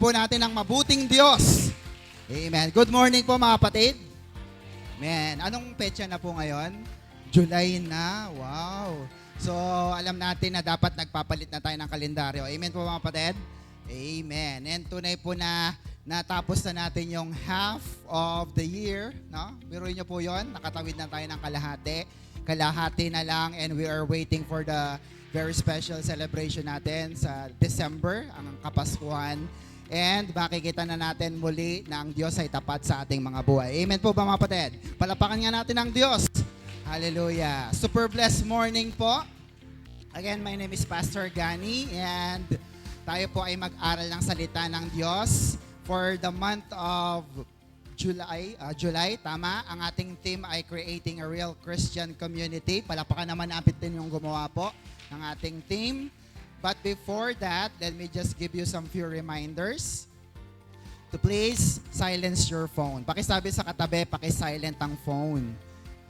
po natin ang mabuting Diyos. Amen. Good morning po mga kapatid. Amen. Anong petsa na po ngayon? July na. Wow. So, alam natin na dapat nagpapalit na tayo ng kalendaryo. Amen po mga kapatid. Amen. And tunay po na natapos na natin yung half of the year. No? Biruin niyo po yon. Nakatawid na tayo ng kalahati. Kalahati na lang and we are waiting for the very special celebration natin sa December, ang Kapaskuhan. And makikita na natin muli na ang Diyos ay tapat sa ating mga buhay. Amen po ba mga kapatid? Palapakan nga natin ang Diyos. Hallelujah. Super blessed morning po. Again, my name is Pastor Gani and tayo po ay mag-aral ng salita ng Diyos for the month of July, tama. Ang ating theme ay Creating a Real Christian Community. Palapakan naman natin yung gumawa po ng ating theme. But before that, let me just give you some few reminders to please silence your phone. Pakisabi sa katabi, pakisilent ang phone.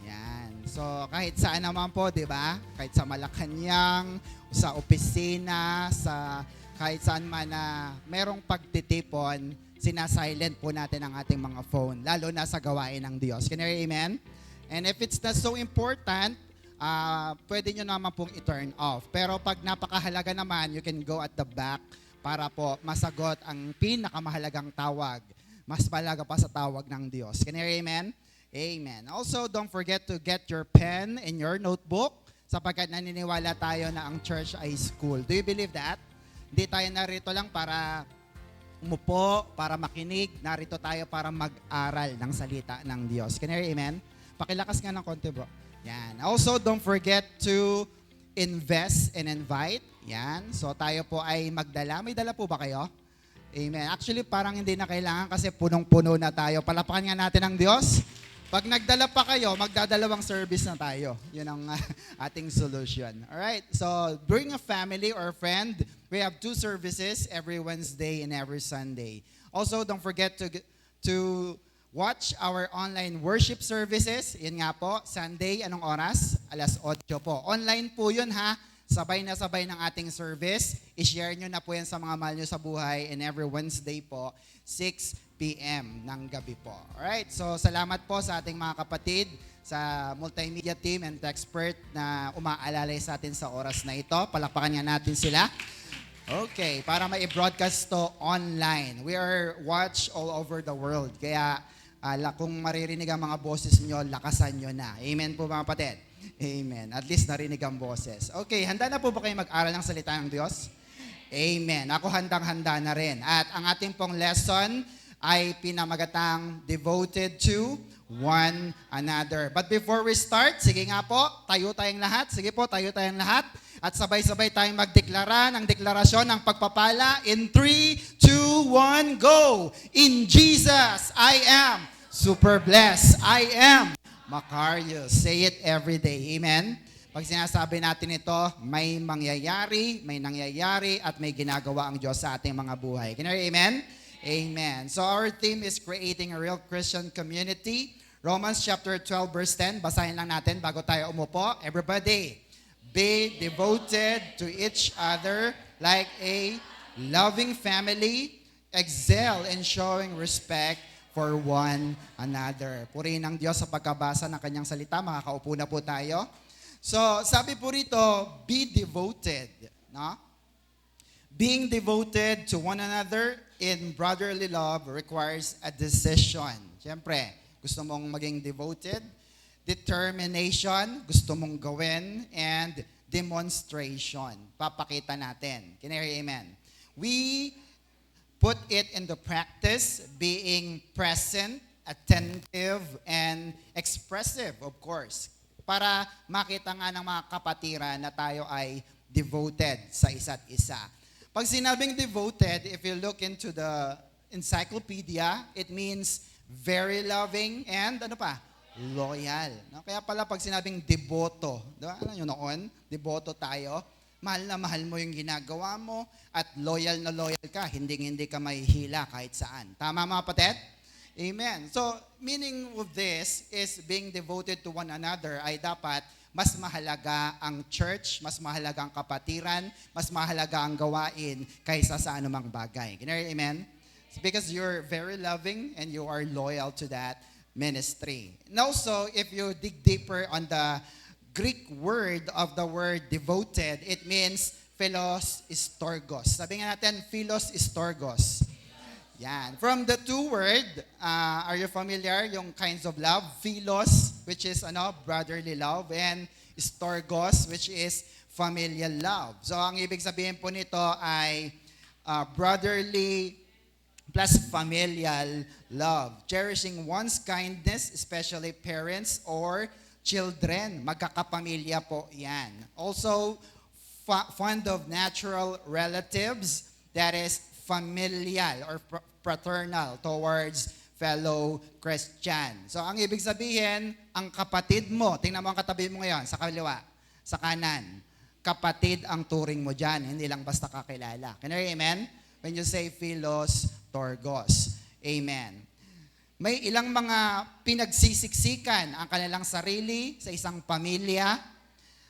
Yan. So, kahit saan naman po, di ba? Kahit sa Malacanang, sa opisina, sa kahit saan man na merong pagtitipon, sinasilent po natin ang ating mga phone, lalo na sa gawain ng Diyos. Can you hear amen? And if it's not so important, pwede nyo naman pong i-turn off. Pero pag napakahalaga naman, you can go at the back para po masagot ang pinakamahalagang tawag. Mas malaga pa sa tawag ng Diyos. Can you hear amen? Amen. Also, don't forget to get your pen and your notebook sapagkat naniniwala tayo na ang church ay school. Do you believe that? Hindi tayo narito lang para umupo, para makinig. Narito tayo para mag-aral ng salita ng Diyos. Can you hear amen? Pakilakas nga ng konti, bro. Yan. Also, don't forget to invest and invite. Yan. So, tayo po ay magdala. May dala po ba kayo? Amen. Actually, parang hindi na kailangan kasi punong-puno na tayo. Palapakan nga natin ang Diyos. Pag nagdala pa kayo, magdadalawang service na tayo. Yun ang ating solution. Alright. So, bring a family or friend. We have 2 services every Wednesday and every Sunday. Also, don't forget to watch our online worship services. Yun nga po, Sunday, anong oras? 8:00 po. Online po yun ha. Sabay na sabay ng ating service. I-share nyo na po yan sa mga mahal nyo sa buhay. And every Wednesday po, 6 p.m. ng gabi po. Alright, so salamat po sa ating mga kapatid sa multimedia team and expert na umaalalay sa atin sa oras na ito. Palakpakan nga natin sila. Okay, para ma-broadcast to online. We are watched all over the world. Kaya kung maririnig ang mga boses nyo, lakasan nyo na. Amen po mga kapatid? Amen. At least narinig ang boses. Okay, handa na po ba kayo mag-aral ng salita ng Diyos? Amen. Ako handang-handa na rin. At ang ating pong lesson ay pinamagatang devoted to one another. But before we start, sige nga po, tayo tayong lahat. Sige po, tayo tayong lahat. At sabay-sabay tayong magdeklara ng deklarasyon ng pagpapala. In 3, 2, 1, go! In Jesus, I am super blessed. I am Macarius. Say it every day. Amen? Pag sinasabi natin ito, may mangyayari, may nangyayari, at may ginagawa ang Diyos sa ating mga buhay. Can you hear amen? Amen. So our theme is creating a real Christian community. Romans chapter 12 verse 10. Basahin lang natin bago tayo umupo. Everybody, be devoted to each other like a loving family. Excel in showing respect for one another. Purihin ang Diyos sa pagkabasa ng kanyang salita. Makakaupo na po tayo. So, sabi po rito, be devoted. No? Being devoted to one another in brotherly love requires a decision. Siyempre, gusto mong maging devoted, determination, gusto mong gawin, and demonstration. Papakita natin. Can you hear amen? We put it into practice, being present, attentive, and expressive, of course, para makita nga ng mga kapatiran na tayo ay devoted sa isa't isa. Pag sinabing devoted, if you look into the encyclopedia, it means very loving and ano pa? Loyal. No? Kaya pala pag sinabing deboto, diba? Ano yun noon? Deboto tayo. Mahal na mahal mo yung ginagawa mo at loyal na loyal ka. Hindi ka mahihila kahit saan. Tama mga kapatid? Amen. So, meaning of this is being devoted to one another ay dapat mas mahalaga ang church, mas mahalaga ang kapatiran, mas mahalaga ang gawain kaysa sa anumang bagay. Can you hear amen? because you're very loving and you are loyal to that ministry. And also, if you dig deeper on the Greek word of the word devoted, it means philos istorgos. Sabi nga natin, philos istorgos. Yan. From the two word, are you familiar? Yung kinds of love. Philos, which is brotherly love, and storgos, which is familial love. So, ang ibig sabihin po nito ay brotherly plus familial love. Cherishing one's kindness, especially parents or children. Magkakapamilya po yan. Also, fond of natural relatives, that is familial or fraternal towards fellow Christian. So, ang ibig sabihin, ang kapatid mo, tingnan mo ang katabi mo ngayon, sa kaliwa, sa kanan, kapatid ang turing mo dyan, hindi lang basta kakilala. Can you hear amen? When you say philos torgos. Amen. May ilang mga pinagsisiksikan ang kanilang sarili sa isang pamilya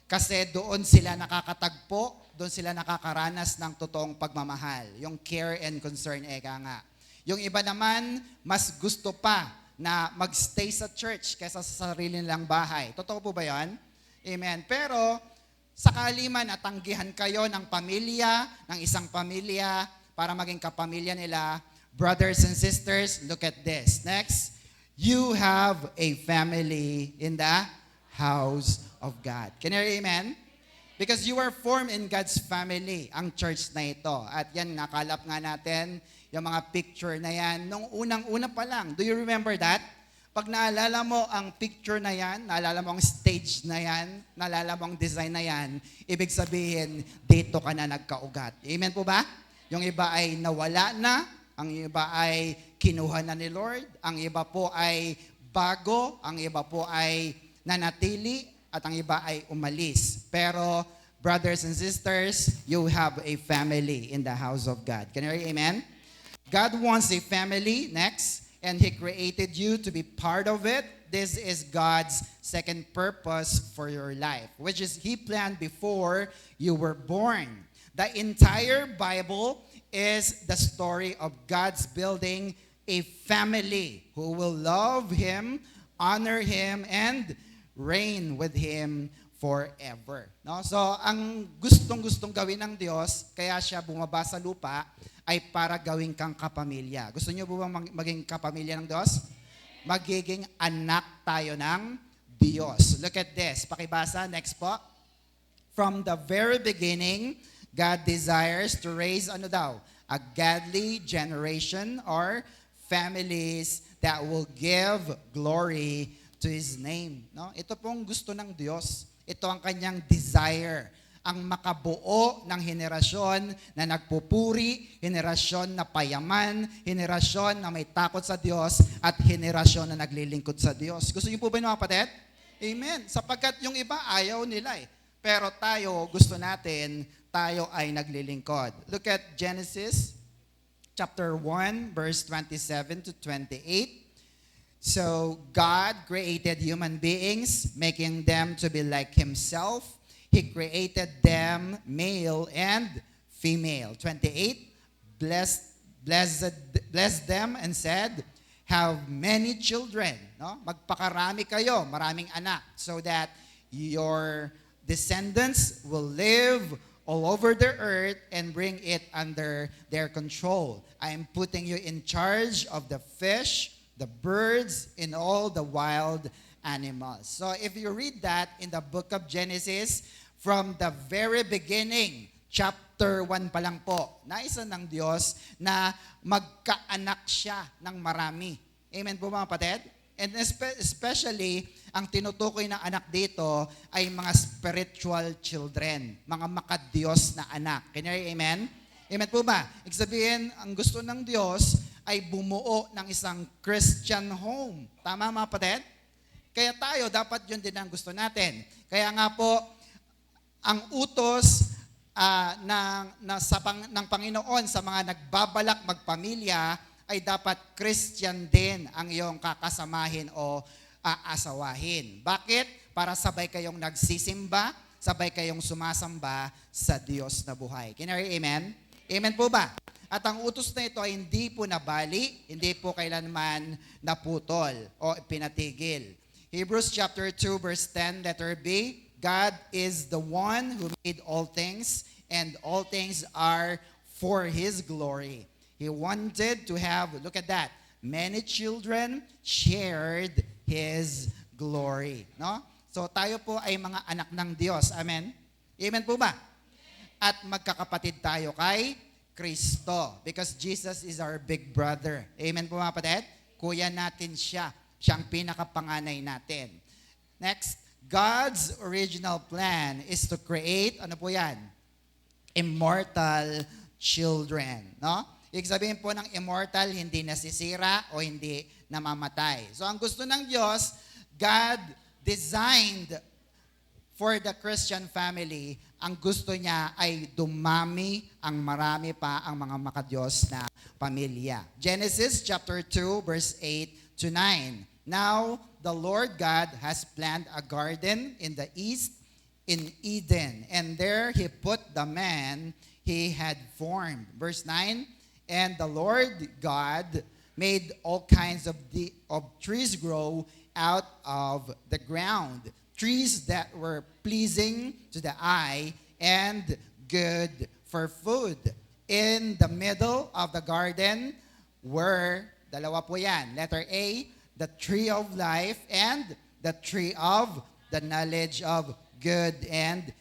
kasi doon sila nakakatagpo, doon sila nakakaranas ng totoong pagmamahal. Yung care and concern, eka nga. Yung iba naman, mas gusto pa na magstay sa church kaysa sa sarili nilang bahay. Totoo po ba yan? Amen. Pero, sakali man natanggihan kayo ng pamilya, ng isang pamilya, para maging kapamilya nila, brothers and sisters, look at this. Next, you have a family in the house of God. Can you hear amen? Because you are formed in God's family, ang church na ito. At yan, nakalap nga natin yung mga picture na yan. Nung unang-una pa lang, do you remember that? Pag naalala mo ang picture na yan, naalala mo ang stage na yan, naalala mo ang design na yan, ibig sabihin, dito ka na nagkaugat. Amen po ba? Yung iba ay nawala na, ang iba ay kinuha na ni Lord, ang iba po ay bago, ang iba po ay nanatili, at ang iba ay umalis. Pero, brothers and sisters, you have a family in the house of God. Can you hear amen? God wants a family, next, and He created you to be part of it. This is God's second purpose for your life, which is He planned before you were born. The entire Bible is the story of God's building a family who will love Him, honor Him, and reign with Him forever. No? So, ang gustong-gustong gawin ng Diyos, kaya siya bumaba sa lupa, ay para gawin kang kapamilya. Gusto niyo po bang maging kapamilya ng Diyos? Magiging anak tayo ng Diyos. Look at this. Pakibasa. Next po. From the very beginning, God desires to raise, a godly generation or families that will give glory to His name. No? Ito pong gusto ng Diyos. Ito ang kanyang desire. Ang makabuo ng henerasyon na nagpupuri, henerasyon na payaman, henerasyon na may takot sa Diyos, at henerasyon na naglilingkod sa Diyos. Gusto niyo po ba mga kapatid? Amen. Sapagkat yung iba ayaw nila eh. Pero tayo, gusto natin, tayo ay naglilingkod. Look at Genesis chapter 1, verse 27 to 28. So, God created human beings, making them to be like Himself. He created them male and female. 28, blessed them and said, have many children. No? Magpakarami kayo, maraming anak, so that your descendants will live all over the earth and bring it under their control. I am putting you in charge of the fish, the birds, and all the wild animals. So if you read that in the book of Genesis, from the very beginning, chapter 1 pa lang po, naisa ng Diyos na magkaanak siya ng marami. Amen po mga kapatid? And especially, ang tinutukoy na anak dito ay mga spiritual children, mga makadiyos na anak. Can you hear amen? Amen po ba? Ibig sabihin, ang gusto ng Diyos ay bumuo ng isang Christian home. Tama mga kapatid? Kaya tayo, dapat yun din ang gusto natin. Kaya nga po, ang utos ng Panginoon sa mga nagbabalak magpamilya ay dapat Christian din ang iyong kakasamahin o aasawahin. Bakit? Para sabay kayong nagsisimba, sabay kayong sumasamba sa Diyos na buhay. Can you hear amen? Amen po ba? At ang utos na ito ay hindi po nabali, hindi po kailanman naputol o pinatigil. Hebrews chapter 2 verse 10, letter B, God is the one who made all things, and all things are for His glory. He wanted to have, look at that, many children shared His glory. No? So tayo po ay mga anak ng Diyos. Amen? Amen po ba? At magkakapatid tayo kay Kristo. Because Jesus is our big brother. Amen po mga kapatid? Kuya natin siya. Siyang pinakapanganay natin. Next, God's original plan is to create, ano po yan? Immortal children. No? Ibig sabihin po ng immortal, hindi nasisira o hindi namamatay. So ang gusto ng Diyos, God designed for the Christian family, ang gusto niya ay dumami ang marami pa ang mga makadiyos na pamilya. Genesis chapter 2 verse 8 to 9. Now, the Lord God has planted a garden in the east in Eden, and there He put the man He had formed. Verse 9, and the Lord God made all kinds of trees grow out of the ground, trees that were pleasing to the eye and good for food. In the middle of the garden were, dalawa po yan, letter A, the tree of life and the tree of the knowledge of good and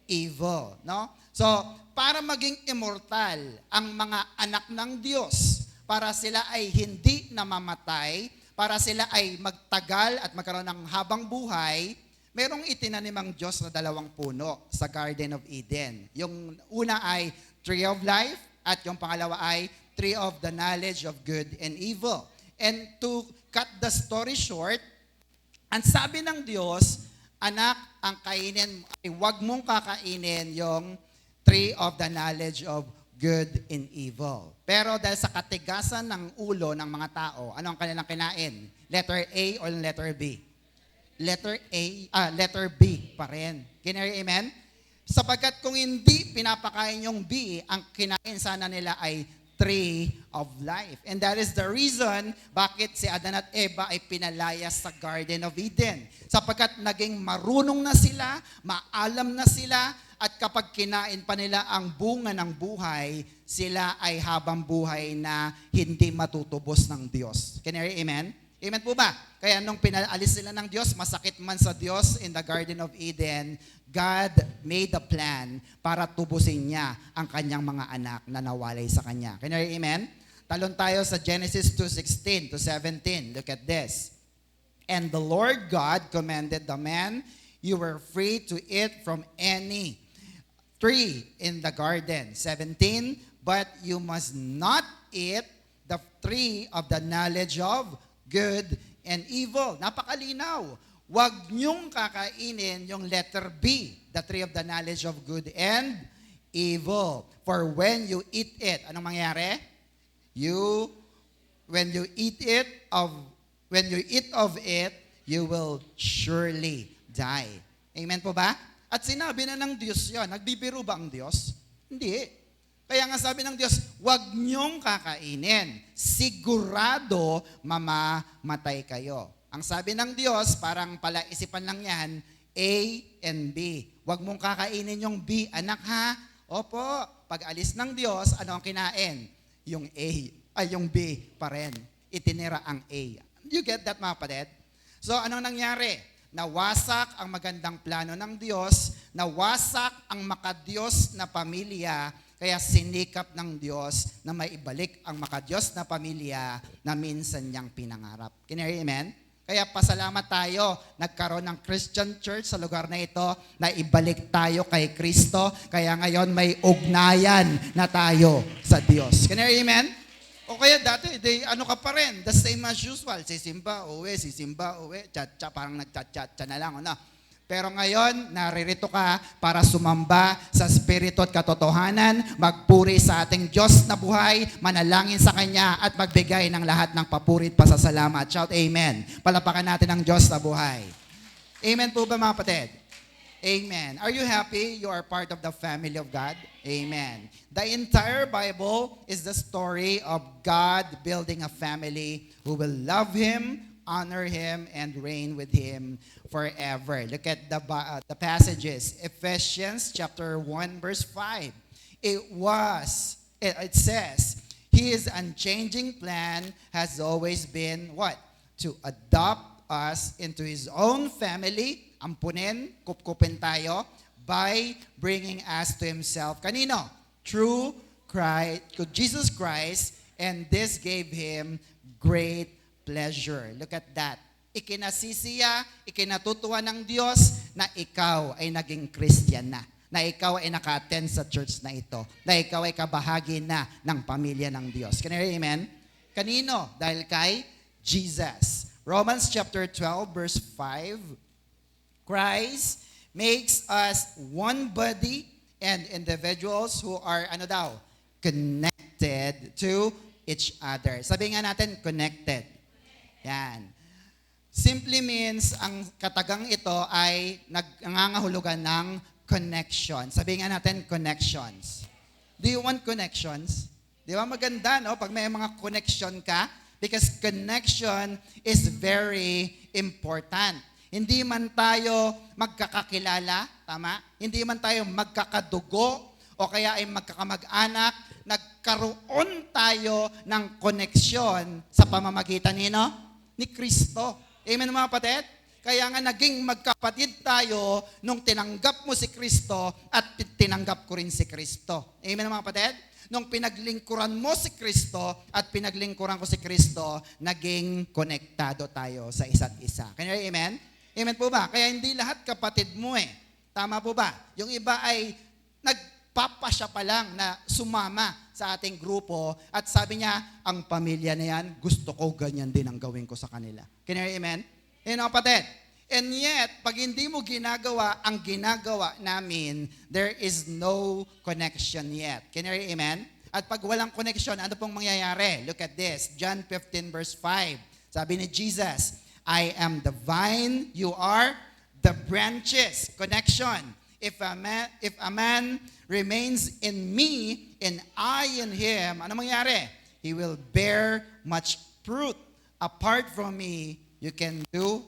evil. No? So, para maging immortal ang mga anak ng Diyos, para sila ay hindi namamatay, para sila ay magtagal at magkaroon ng habang buhay, merong itinanim ang Diyos na dalawang puno sa Garden of Eden. Yung una ay Tree of Life at yung pangalawa ay Tree of the Knowledge of Good and Evil. And to cut the story short, ang sabi ng Diyos, anak, ang kainin ay huwag mong kakainin yung Tree of the Knowledge of Good and Evil. Pero dahil sa katigasan ng ulo ng mga tao, ano ang kanilang kinain? Letter A or letter B? Letter B pa rin. Can you amen? Sapagkat kung hindi pinapakain yung B, ang kinain sana nila ay tree of life. And that is the reason bakit si Adan at Eva ay pinalayas sa Garden of Eden. Sapagkat naging marunong na sila, maalam na sila, at kapag kinain pa nila ang bunga ng buhay, sila ay habang buhay na hindi matutubos ng Diyos. Can you hear amen? Amen po ba? Kaya nung pinaalis sila ng Diyos, masakit man sa Diyos in the Garden of Eden, God made a plan para tubusin niya ang kanyang mga anak na nawalay sa kanya. Can you hear amen? Talon tayo sa Genesis 2:16 to 17. Look at this. And the Lord God commanded the man, you were free to eat from any tree in the garden. 17, but you must not eat the tree of the knowledge of good and evil. Napakalinaw. Huwag niyong kakainin yung letter B, the tree of the knowledge of good and evil. For when you eat it, anong mangyari? When you eat of it, you will surely die. Amen po ba? At sinabi na ng Diyos yun. Nagbibiro ba ang Diyos? Hindi. Kaya nga sabi ng Diyos, huwag niyong kakainin. Sigurado mamamatay kayo. Ang sabi ng Diyos, parang palaisipan lang yan, A and B. Huwag mong kakainin yung B, anak ha? Opo, pag alis ng Diyos, ano ang kinain? Yung yung B pa rin. Itinira ang A. You get that mga kapatid? So anong nangyari? Nawasak ang magandang plano ng Diyos, nawasak ang makadiyos na pamilya, kaya sinikap ng Diyos na maibalik ang makadiyos na pamilya na minsan niyang pinangarap. Can you hear amen? Kaya pasalamat tayo, nagkaroon ng Christian church sa lugar na ito, na ibalik tayo kay Kristo, kaya ngayon may ugnayan na tayo sa Diyos. Can you hear amen? O kaya dati, ano ka pa rin, the same as usual, sisimba, uwi, chat-chat, parang nag-chat-chat na lang, ano? Pero ngayon, naririto ka para sumamba sa spirito at katotohanan, magpuri sa ating Diyos na buhay, manalangin sa Kanya, at magbigay ng lahat ng papurit pasasalamat. Shout amen. Palapakan natin ang Diyos na buhay. Amen po ba mga kapatid? Amen. Are you happy you are part of the family of God? Amen. The entire Bible is the story of God building a family who will love Him, honor Him, and reign with Him forever. Look at the passages. Ephesians chapter 1 verse 5. It says, His unchanging plan has always been what? To adopt us into His own family, ampunin, kupkupin tayo, by bringing us to Himself. Kanino? Through Jesus Christ, and this gave Him great pleasure. Look at that. Ikinasisiya, ikinatutuwa ng Diyos na ikaw ay naging Christian na ikaw ay naka-attend sa church na ito, na ikaw ay kabahagi na ng pamilya ng Diyos. Can you hear amen? Kanino? Dahil kay Jesus. Romans chapter 12 verse 5, Christ makes us one body and individuals who are, connected to each other. Sabi nga natin, connected. Yan. Simply means, ang katagang ito ay nangangahulugan ng connection. Sabi nga natin, connections. Do you want connections? Di ba maganda, no? Pag may mga connection ka, because connection is very important. Hindi man tayo magkakakilala, tama? Hindi man tayo magkakadugo o kaya ay magkakamag-anak, nagkaroon tayo ng koneksyon sa pamamagitan ni Kristo. Amen mga kapatid? Kaya nga naging magkapatid tayo nung tinanggap mo si Kristo at tinanggap ko rin si Kristo. Amen mga kapatid? Nung pinaglingkuran mo si Kristo at pinaglingkuran ko si Kristo, naging konektado tayo sa isa't isa. Can you hear amen? Amen po ba? Kaya hindi lahat kapatid mo eh. Tama po ba? Yung iba ay nagpapasya pa lang na sumama sa ating grupo at sabi niya, ang pamilya na yan, gusto ko ganyan din ang gawin ko sa kanila. Can you hear amen? Amen kapatid? And yet, pag hindi mo ginagawa ang ginagawa namin, there is no connection yet. Can you hear amen? At pag walang connection, ano pong mangyayari? Look at this. John 15 verse 5. Sabi ni Jesus, I am the vine, you are the branches. Connection. If a man remains in me and I in him, ano mangyari? He will bear much fruit. Apart from me, you can do,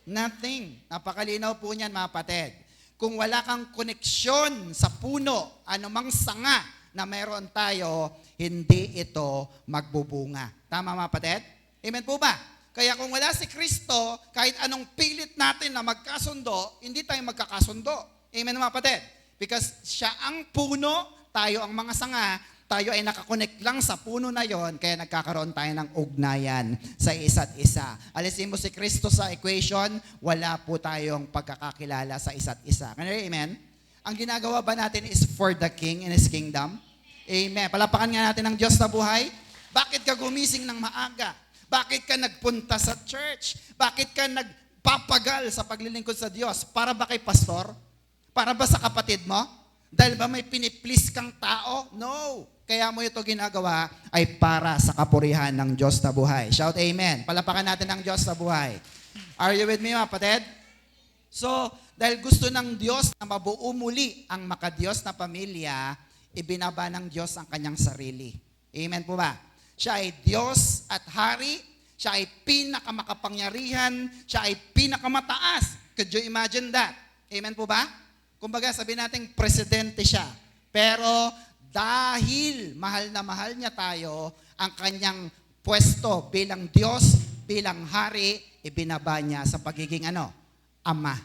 nothing. Napakalinaw po niyan mga kapatid. Kung wala kang koneksyon sa puno, anumang sanga na mayroon tayo, hindi ito magbubunga. Tama mga kapatid? Amen po ba? Kaya kung wala si Kristo, kahit anong pilit natin na magkasundo, hindi tayo magkakasundo. Amen mga kapatid? Because siya ang puno, tayo ang mga sanga, tayo ay nakakonect lang sa puno na yon, kaya nagkakaroon tayo ng ugnayan sa isa't isa. Alisin mo si Kristo sa equation, wala po tayong pagkakakilala sa isa't isa. Kaya amen? Ang ginagawa ba natin is for the King and His kingdom? Amen. Palapakan nga natin ang Diyos na buhay. Bakit ka gumising ng maaga? Bakit ka nagpunta sa church? Bakit ka nagpapagal sa paglilingkod sa Diyos? Para ba kay pastor? Para ba sa kapatid mo? Dahil ba may piniplease kang tao? No. Kaya mo ito ginagawa ay para sa kapurihan ng Diyos na buhay. Shout amen. Palapakan natin ang Diyos na buhay. Are you with me mga kapatid? So, dahil gusto ng Diyos na mabuo muli ang makadiyos na pamilya, ibinaba ng Diyos ang kanyang sarili. Amen po ba? Siya ay Diyos at Hari. Siya ay pinakamakapangyarihan. Siya ay pinakamataas. Could you imagine that? Amen po ba? Kumbaga, sabi natin, presidente siya. Pero dahil mahal na mahal niya tayo, ang kanyang pwesto bilang Diyos, bilang Hari, ibinaba niya sa pagiging Ama,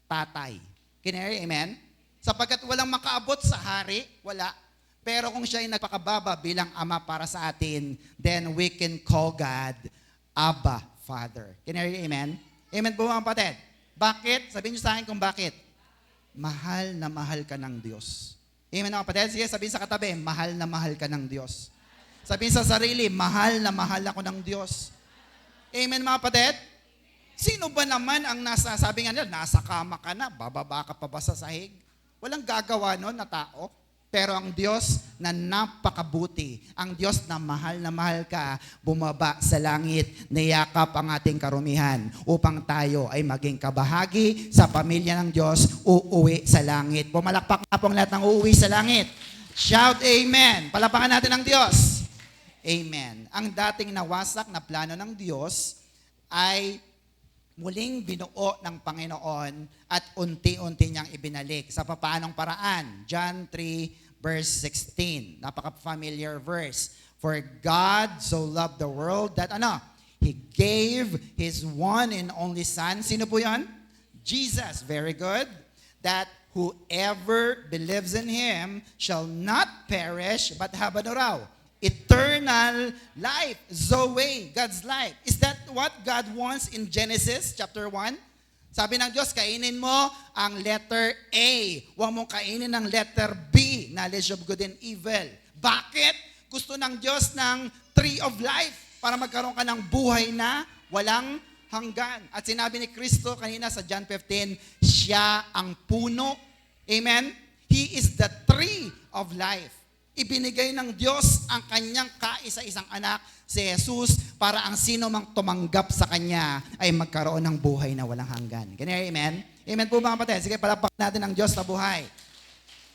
tatay. Kinari, amen? Sapagkat walang makaabot sa Hari, wala. Pero kung siya ay nagpakababa bilang Ama para sa atin, then we can call God Abba, Father. Kinari, amen? Amen po mga kapatid. Bakit? Sabihin niyo sa akin kung bakit. Mahal na mahal ka ng Diyos. Amen mga kapatid? Sige, sabihin sa katabi, mahal na mahal ka ng Diyos. Sabihin sa sarili, mahal na mahal ako ng Diyos. Amen mga kapatid? Sino ba naman ang sabi nga nila, nasa kama ka na, bababa ka pa ba sa sahig? Walang gagawa nun na tao. Pero ang Diyos na napakabuti, ang Diyos na mahal ka, bumaba sa langit, niyakap ang ating karumihan upang tayo ay maging kabahagi sa pamilya ng Diyos, uuwi sa langit. Pumalakpak na po ang lahat ng uuwi sa langit. Shout Amen! Palapakan natin ang Diyos. Amen. Ang dating nawasak na plano ng Diyos ay muling binuo ng Panginoon at unti-unti niyang ibinalik. Sa papaanong paraan? John 3 verse 16. Napaka-familiar verse. For God so loved the world that He gave His one and only Son. Sino po yan? Jesus. Very good. That whoever believes in Him shall not perish but have eternal life. Zoe, God's life. Is that what God wants in Genesis chapter 1? Sabi ng Diyos, kainin mo ang letter A. Huwag mong kainin ang letter B, knowledge of good and evil. Bakit? Gusto ng Diyos ng tree of life para magkaroon ka ng buhay na walang hanggan. At sinabi ni Kristo kanina sa John 15, siya ang puno. Amen? He is the tree of life. Ibinigay ng Diyos ang kanyang kaisa-isang anak, si Jesus, para ang sino mang tumanggap sa kanya ay magkaroon ng buhay na walang hanggan. Ganyan, amen? Amen po mga kapatid. Sige, palapakan natin ang Diyos na buhay.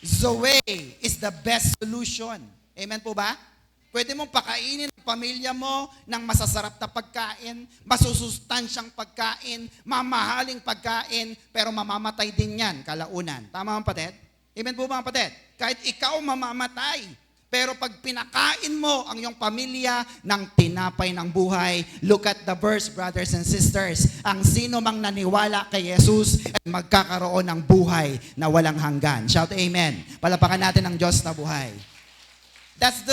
Zoe is the best solution. Amen po ba? Pwede mong pakainin ang pamilya mo ng masasarap na pagkain, masusustansyang pagkain, mamahaling pagkain, pero mamamatay din yan kalaunan. Tama mga kapatid? Amen po mga kapatid? Kahit ikaw mamamatay, pero pag pinakain mo ang iyong pamilya ng tinapay ng buhay, look at the verse, brothers and sisters. Ang sino mang naniwala kay Jesus ay magkakaroon ng buhay na walang hanggan. Shout amen. Palapakan natin ang Diyos na buhay. That's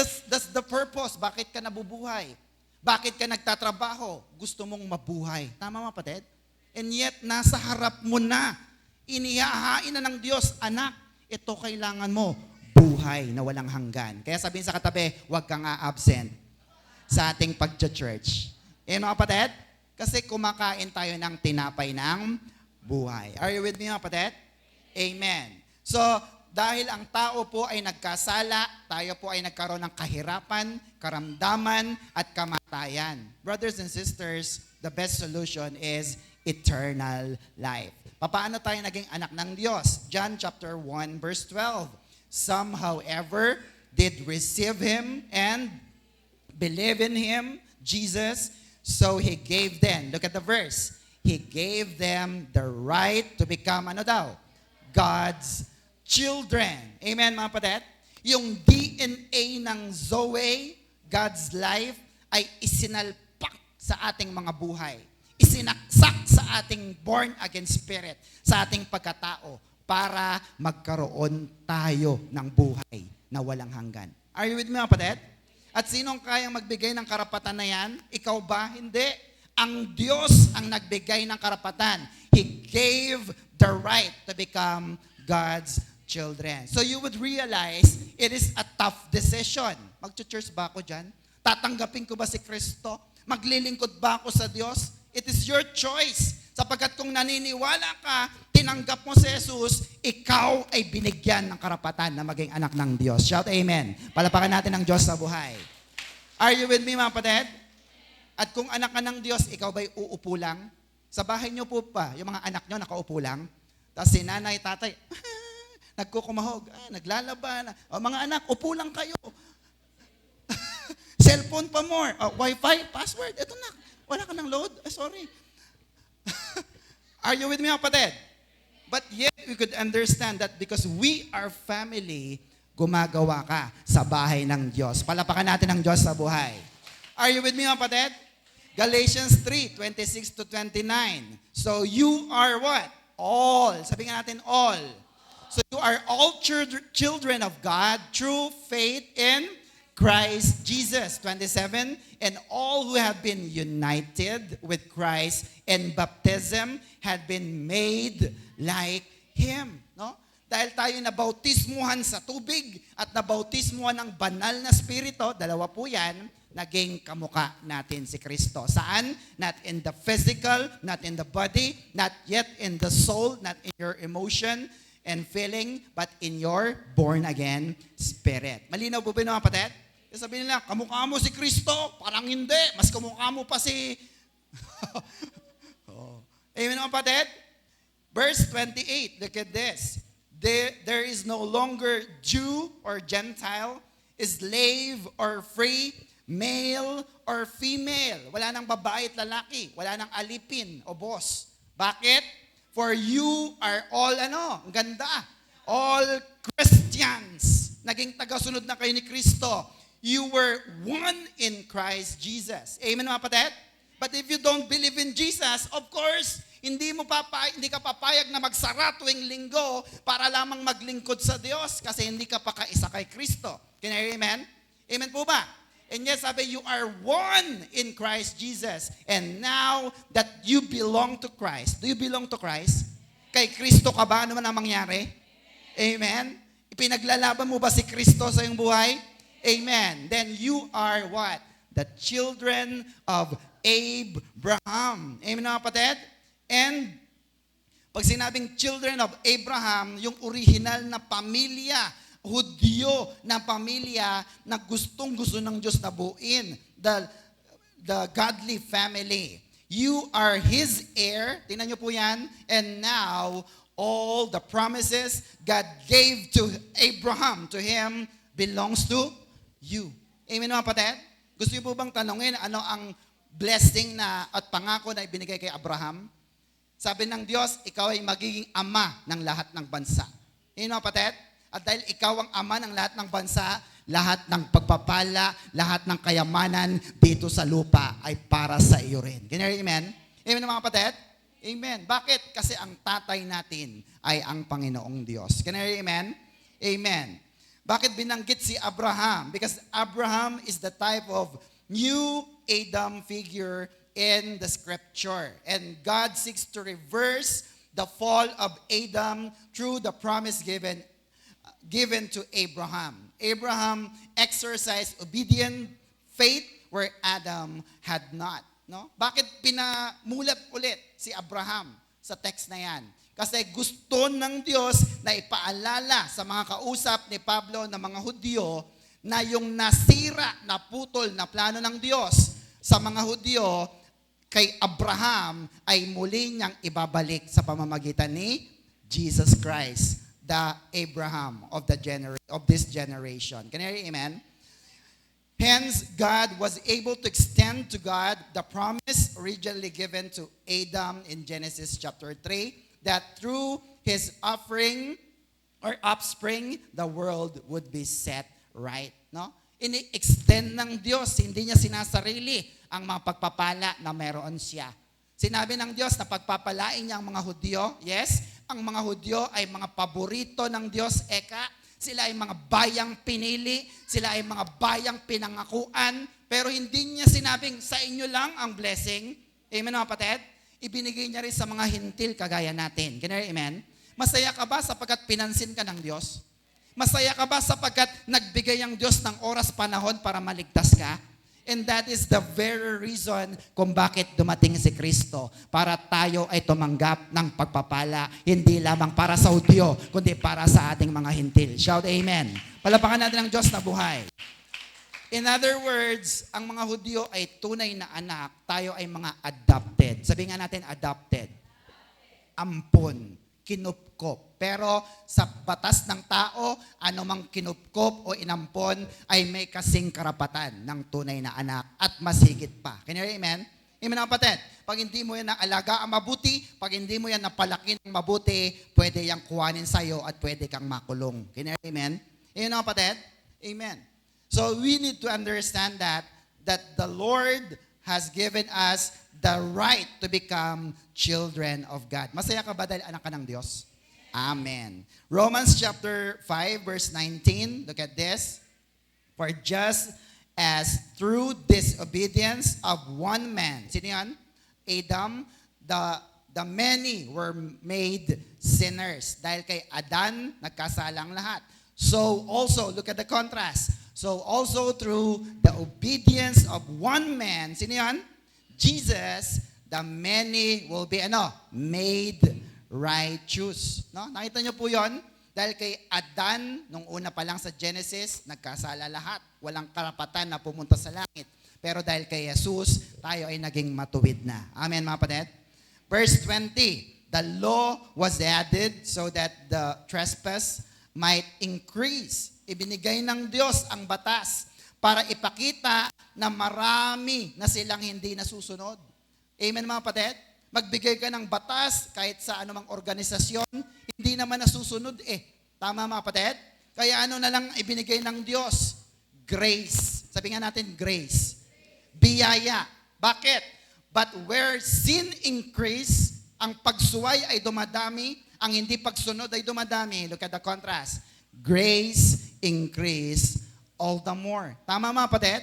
the purpose. Bakit ka nabubuhay? Bakit ka nagtatrabaho? Gusto mong mabuhay. Tama mga kapatid? And yet, nasa harap mo na. Inihahain na ng Diyos, anak, ito kailangan mo, buhay na walang hanggan. Kaya sabihin sa katabi, huwag kang absent sa ating pag-church. Mga kapatid? Kasi kumakain tayo ng tinapay ng buhay. Are you with me mga kapatid? Amen. So, dahil ang tao po ay nagkasala, tayo po ay nagkaroon ng kahirapan, karamdaman, at kamatayan. Brothers and sisters, the best solution is eternal life. Paano tayo naging anak ng Diyos? John chapter 1 verse 12. Some, however, did receive Him and believe in Him, Jesus, so He gave them, look at the verse, He gave them the right to become, God's children. Amen mga kapatid? Yung DNA ng Zoe, God's life, ay isinalpak sa ating mga buhay. Isinaksak sa ating born-again spirit, sa ating pagkatao, para magkaroon tayo ng buhay na walang hanggan. Are you with me, mga kapatid? At sinong kayang magbigay ng karapatan na yan? Ikaw ba? Hindi. Ang Diyos ang nagbigay ng karapatan. He gave the right to become God's children. So you would realize, it is a tough decision. Mag-church ba ako dyan? Tatanggapin ko ba si Kristo? Maglilingkod ba ako sa Diyos? It is your choice. Sapagkat kung naniniwala ka, tinanggap mo si Jesus, ikaw ay binigyan ng karapatan na maging anak ng Diyos. Shout amen. Palapakan natin ang Diyos sa buhay. Are you with me mga kapatid? At kung anak ka ng Diyos, ikaw ba'y uupo lang? Sa bahay niyo po pa, yung mga anak niyo nakaupo lang? Tapos si nanay, tatay, nagkukumahog, naglalaban. O mga anak, upo lang kayo. Cellphone pa more. Wi-Fi, password, eto na. Wala ka ng load? Sorry. Are you with me, kapatid? But yet, we could understand that because we are family, gumagawa ka sa bahay ng Diyos. Palapakan natin ang Diyos sa buhay. Are you with me, kapatid? Galatians 3:26-29. So you are what? All. Sabi nga natin, all. So you are all children of God through faith in Christ Jesus. 27, and all who have been united with Christ in baptism had been made like Him. No? Dahil tayo nabautismuhan sa tubig at nabautismuhan ng banal na spirito, dalawa po yan, naging kamukha natin si Kristo. Saan? Not in the physical, not in the body, not yet in the soul, not in your emotion. and feeling, but in your born-again spirit. Malinaw po ba yun, mga kapatid? Sabihin nila, kamukha mo si Kristo? Parang hindi. Mas kamukha mo pa si... Oh. Amen, mga kapatid? Verse 28, look at this. There is no longer Jew or Gentile, slave or free, male or female. Wala nang babae at lalaki. Wala nang alipin o boss. Bakit? For you are all, ang ganda. All Christians. Naging tagasunod na kayo ni Kristo. You were one in Christ Jesus. Amen, mga kapatid? But if you don't believe in Jesus, of course, hindi ka papayag na magsara tuwing linggo para lamang maglingkod sa Diyos kasi hindi ka pa kaisa kay Kristo. Can I hear amen? Amen po ba? And yes, sabi, you are one in Christ Jesus. And now that you belong to Christ, do you belong to Christ? Kay Kristo ka ba? Ano man ang mangyari? Amen? Ipinaglalaban mo ba si Kristo sa iyong buhay? Amen. Then you are what? The children of Abraham. Amen, mga kapatid? And pag sinabing children of Abraham, yung original na pamilya, Hudyo na pamilya na gustong-gusto ng Diyos na buuin. The godly family. You are His heir. Tingnan niyo po yan. And now, all the promises God gave to Abraham, to him, belongs to you. Amen, mga kapatid? Gusto niyo po bang tanongin ano ang blessing na at pangako na ibinigay kay Abraham? Sabi ng Diyos, ikaw ay magiging ama ng lahat ng bansa. Amen, mga kapatid? At dahil ikaw ang ama ng lahat ng bansa, lahat ng pagpapala, lahat ng kayamanan dito sa lupa ay para sa iyo rin. Can you hear amen? Amen, mga kapatid? Amen. Bakit? Kasi ang tatay natin ay ang Panginoong Diyos. Can you hear amen? Amen. Bakit binanggit si Abraham? Because Abraham is the type of new Adam figure in the scripture. And God seeks to reverse the fall of Adam through the promise given to Abraham. Abraham exercised obedient faith where Adam had not. No? Bakit pinamulat ulit si Abraham sa text na yan? Kasi gusto ng Diyos na ipaalala sa mga kausap ni Pablo na mga Hudyo na yung nasira, naputol na plano ng Diyos sa mga Hudyo kay Abraham ay muli niyang ibabalik sa pamamagitan ni Jesus Christ, the Abraham of this generation. Can you hear amen? Hence, God was able to extend to God the promise originally given to Adam in Genesis chapter 3, that through his offering or offspring, the world would be set right. No? Ini-extend ng Diyos, hindi niya sinasarili ang mga pagpapala na meron siya. Sinabi ng Diyos na pagpapalain niya ang mga Hudyo. Yes, ang mga Hudyo ay mga paborito ng Diyos, Eka. Sila ay mga bayang pinili. Sila ay mga bayang pinangakuan. Pero hindi niya sinabing, sa inyo lang ang blessing. Amen, mga kapatid? Ibinigay niya rin sa mga hintil kagaya natin. Can you hear amen? Masaya ka ba sapagkat pinansin ka ng Diyos? Masaya ka ba sapagkat nagbigay ang Diyos ng oras panahon para maligtas ka? And that is the very reason kung bakit dumating si Kristo. Para tayo ay tumanggap ng pagpapala, hindi lamang para sa Hudyo, kundi para sa ating mga hintil. Shout amen. Palapakan natin ang Diyos na buhay. In other words, ang mga Hudyo ay tunay na anak, tayo ay mga adopted. Sabihin nga natin, adopted. Ampon, kinupkop. Pero sa batas ng tao, anumang kinupkop o inampon ay may kasing karapatan ng tunay na anak at mas higit pa. Can you hear amen? Amen, mga kapatid. Pag hindi mo yan naalagaan mabuti, pag hindi mo yan napalaki ng mabuti, pwede yang kuhanin sa'yo at pwede kang makulong. Can you hear amen? Amen, mga kapatid? Amen. So we need to understand that the Lord has given us the right to become children of God. Masaya ka ba dahil anak ka ng Diyos? Amen. Romans chapter 5 verse 19, look at this. For just as through disobedience of one man, sino yan? Adam, the many were made sinners. Dahil kay Adan, nagkasalang lahat. So also, look at the contrast. So also through the obedience of one man, sino yan? Jesus, the many will be made righteous. No? Nakita niyo po yon? Dahil kay Adan, nung una pa lang sa Genesis, nagkasala lahat. Walang karapatan na pumunta sa langit. Pero dahil kay Jesus, tayo ay naging matuwid na. Amen, mga kapatid? Verse 20, the law was added so that the trespass might increase. Ibinigay ng Diyos ang batas para ipakita na marami na silang hindi nasusunod. Amen, mga kapatid? Magbigay ka ng batas kahit sa anumang organisasyon, hindi naman nasusunod eh. Tama, mga kapatid? Kaya ano na lang ibinigay ng Diyos? Grace. Sabi nga natin, grace. Biyaya. Bakit? But where sin increase, ang pagsuway ay dumadami, ang hindi pagsunod ay dumadami. Look at the contrast. Grace increase all the more. Tama, mga kapatid?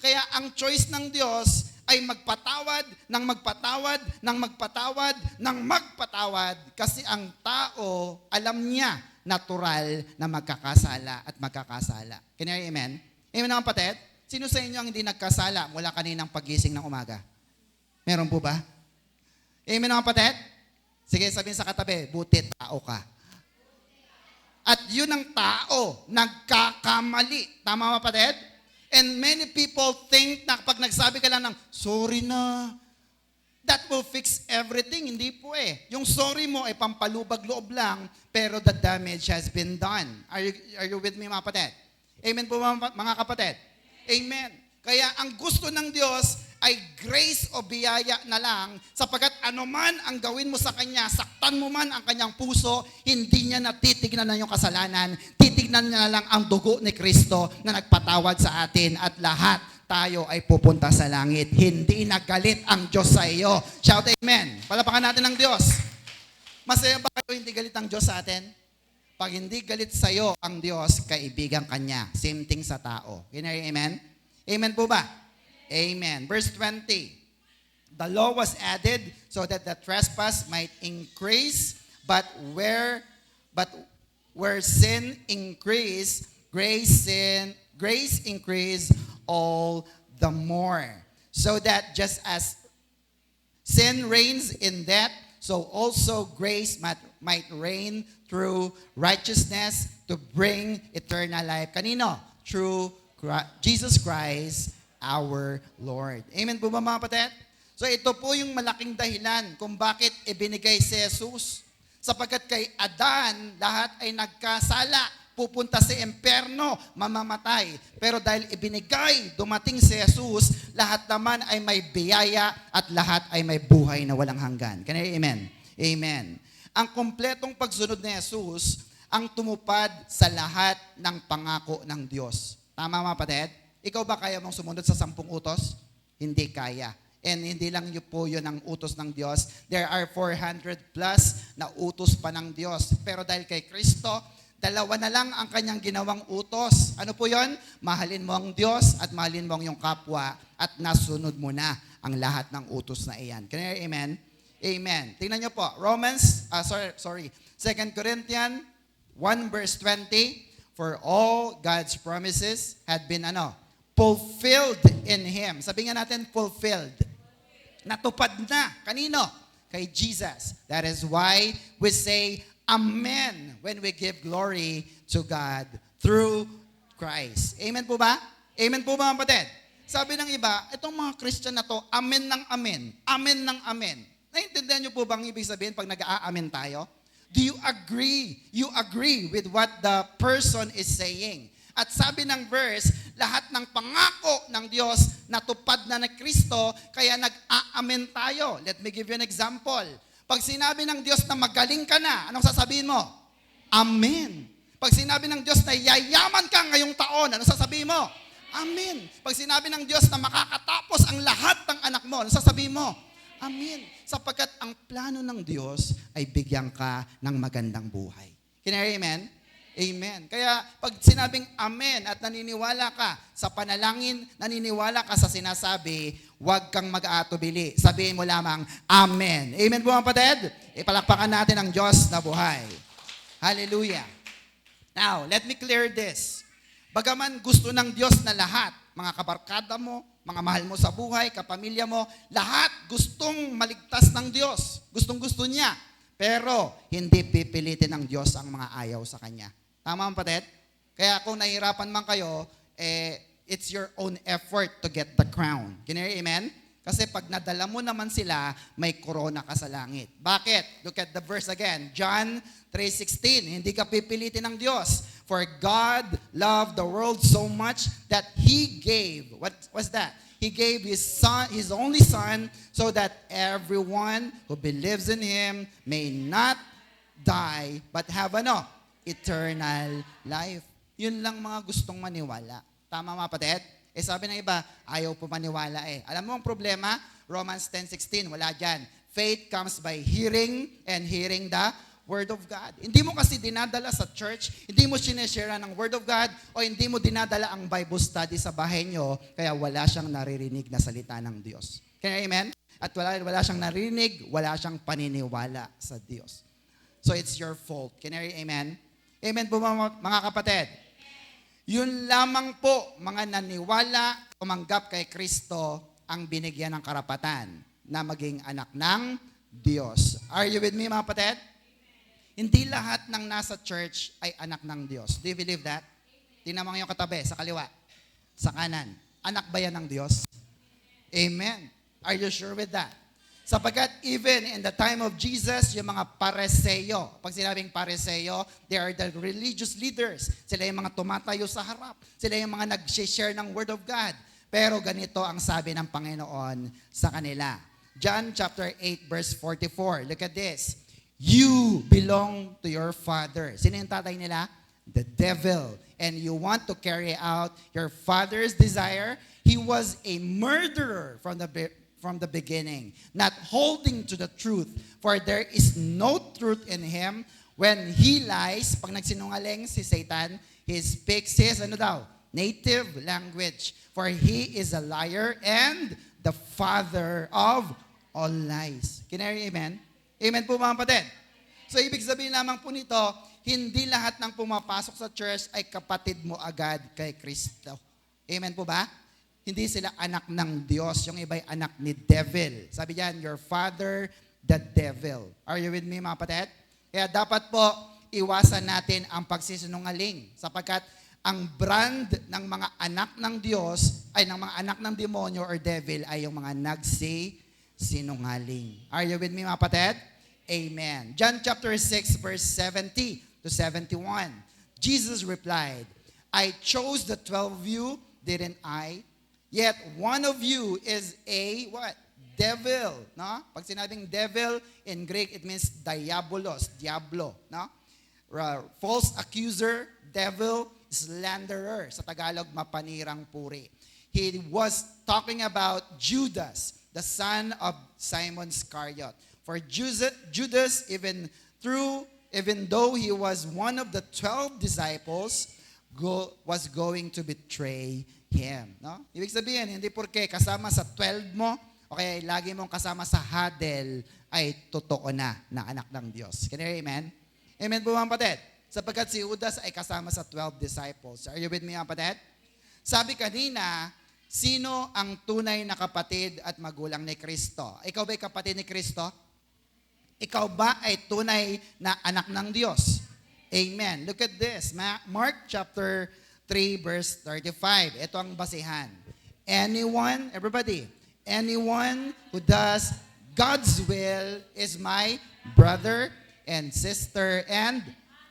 Kaya ang choice ng Diyos ay magpatawad, ng magpatawad, ng magpatawad, ng magpatawad. Kasi ang tao, alam niya, natural na magkakasala at magkakasala. Can you hear amen? Amen, mga kapatid? Sino sa inyo ang hindi nagkasala mula kaninang pagising ng umaga? Meron po ba? Amen, mga kapatid? Sige, sabihin sa katabi, buti tao ka. At yun ang tao, nagkakamali. Tama, mga kapatid? And many people think na kapag nagsabi ka lang ng, sorry na, that will fix everything. Hindi po eh. Yung sorry mo ay pampalubag-loob lang, pero the damage has been done. Are you with me, mga kapatid? Amen po, mga kapatid? Amen. Kaya ang gusto ng Diyos ay grace o biyaya na lang, sapagkat anuman ang gawin mo sa Kanya, saktan mo man ang Kanyang puso, hindi niya natitignan na yung kasalanan, titignan niya na lang ang dugo ni Kristo na nagpatawad sa atin at lahat tayo ay pupunta sa langit. Hindi nagalit ang Diyos sa iyo. Shout amen. Palapakan natin ang Diyos. Masaya ba kayo hindi galit ang Diyos sa atin? Pag hindi galit sa iyo ang Diyos, kaibigan Kanya. Same thing sa tao. Amen? Amen po ba? Amen. Verse 20. The law was added so that the trespass might increase, but where sin increased, grace increased all the more. So that just as sin reigns in death, so also grace might reign through righteousness to bring eternal life. Kanino? Through Jesus Christ, our Lord. Amen po ba, mga kapatid? So ito po yung malaking dahilan kung bakit ibinigay si Jesus. Sapagkat kay Adan, lahat ay nagkasala, pupunta sa impyerno, mamamatay. Pero dahil ibinigay, dumating si Jesus, lahat naman ay may biyaya at lahat ay may buhay na walang hanggan. Can I amen? Amen. Ang kompletong pagsunod ni Jesus ang tumupad sa lahat ng pangako ng Diyos. Tama, mga kapatid? Ikaw ba kaya mong sumunod sa 10 utos? Hindi kaya. And hindi lang yun po yun ang utos ng Diyos. There are 400 plus na utos pa ng Diyos. Pero dahil kay Kristo, 2 na lang ang kanyang ginawang utos. Ano po yun? Mahalin mo ang Diyos at mahalin mo ang iyong kapwa at nasunod mo na ang lahat ng utos na iyan. Can you hear amen? Amen. Tingnan niyo po. 2 Corinthians 1 verse 20. For all God's promises had been fulfilled in Him. Sabi nga natin, fulfilled. Natupad na. Kanino? Kay Jesus. That is why we say, Amen, when we give glory to God through Christ. Amen po ba? Amen po ba, mga kapatid? Sabi ng iba, itong mga Christian na to, amen ng amen. Amen ng amen. Naintindihan niyo po bang ibig sabihin pag nag-aamen tayo? Do you agree? You agree with what the person is saying. At sabi ng verse, lahat ng pangako ng Diyos natupad na ni Kristo, kaya nag-aamen tayo. Let me give you an example. Pag sinabi ng Diyos na magaling ka na, anong sasabihin mo? Amen. Pag sinabi ng Diyos na yayaman ka ngayong taon, anong sasabihin mo? Amen. Pag sinabi ng Diyos na makakatapos ang lahat ng anak mo, anong sasabihin mo? Amen. Sapagkat ang plano ng Diyos ay bigyan ka ng magandang buhay. Can you hear amen? Amen. Kaya pag sinabing amen at naniniwala ka sa panalangin, naniniwala ka sa sinasabi, huwag kang mag-aatubili. Sabihin mo lamang, amen. Amen po, mga kapatid? Ipalakpakan natin ang Diyos na buhay. Hallelujah. Now, let me clear this. Bagaman gusto ng Diyos na lahat, mga kabarkada mo, mga mahal mo sa buhay, kapamilya mo, lahat gustong maligtas ng Diyos. Gustong-gusto niya. Pero hindi pipilitin ng Diyos ang mga ayaw sa Kanya. Tama mga kapatid? Kaya kung nahihirapan man kayo, it's your own effort to get the crown. Can you hear, amen? Kasi pag nadala mo naman sila, may corona ka sa langit. Bakit? Look at the verse again. John 3:16. Hindi ka pipilitin ng Diyos. For God loved the world so much that He gave. What was that? He gave His Son, His only Son, so that everyone who believes in Him may not die, but have eternal life. Yun lang mga gustong maniwala. Tama mga kapatid? Sabi ng iba, ayaw po maniwala Alam mo ang problema? Romans 10:16, wala dyan. Faith comes by hearing and hearing the Word of God. Hindi mo kasi dinadala sa church, hindi mo sineshare ng Word of God, o hindi mo dinadala ang Bible study sa bahay nyo, kaya wala siyang naririnig na salita ng Diyos. Kaya amen? At wala siyang naririnig, wala siyang paniniwala sa Diyos. So it's your fault. Can I hear amen? Amen po mga kapatid. Yun lamang po, mga naniwala, tumanggap kay Kristo, ang binigyan ng karapatan na maging anak ng Diyos. Are you with me mga kapatid? Hindi lahat ng nasa church ay anak ng Diyos. Do you believe that? Tingnan mo yung katabi, sa kaliwa, sa kanan. Anak ba yan ng Diyos? Amen. Are you sure with that? Sapagkat even in the time of Jesus, yung mga Pariseo, pag sinabing Pariseo, they are the religious leaders. Sila yung mga tumatayo sa harap. Sila yung mga nag-share ng Word of God. Pero ganito ang sabi ng Panginoon sa kanila. John chapter 8 verse 44. Look at this. You belong to your father. Sino yung tatay nila? The devil. And you want to carry out your father's desire. He was a murderer from the beginning, not holding to the truth, for there is no truth in him. When he lies, pag nagsinungaling si Satan, he speaks his, native language, for he is a liar and the father of all lies. Can I hear amen? Amen po mga kapatid. So ibig sabihin lamang po nito, hindi lahat ng pumapasok sa church ay kapatid mo agad kay Kristo. Amen po ba? Hindi sila anak ng Diyos. Yung iba ay anak ni devil. Sabi diyan, your father, the devil. Are you with me mga kapatid? Kaya dapat po, iwasan natin ang pagsisinungaling. Sapagkat ang brand ng mga anak ng Diyos, ay ng mga anak ng demonyo or devil, ay yung mga nagsisinungaling. Are you with me mga kapatid? Amen. John chapter 6 verse 70 to 71. Jesus replied, I chose the 12 of you, didn't I? Yet one of you is a what? Devil, no? Pag sinabing devil in Greek, it means diabolos, diablo, no? False accuser, devil, slanderer. Sa Tagalog, mapanirang puri. He was talking about Judas, the son of Simon Iscariot. For Judas, even though he was one of the 12 disciples, was going to betray him. No? Ibig sabihin, hindi porke kasama sa 12 mo, o kaya lagi mong kasama sa huddle, ay totoo na anak ng Diyos. Can you hear amen? Amen po mga kapatid? Sapagkat si Judas ay kasama sa 12 disciples. Are you with me mga kapatid? Sabi kanina, sino ang tunay na kapatid at magulang ni Kristo? Ikaw ba'y kapatid ni Kristo? Ikaw ba ay tunay na anak ng Diyos? Amen. Look at this. Mark chapter 3 verse 35. Ito ang basihan. Anyone who does God's will is my brother and sister and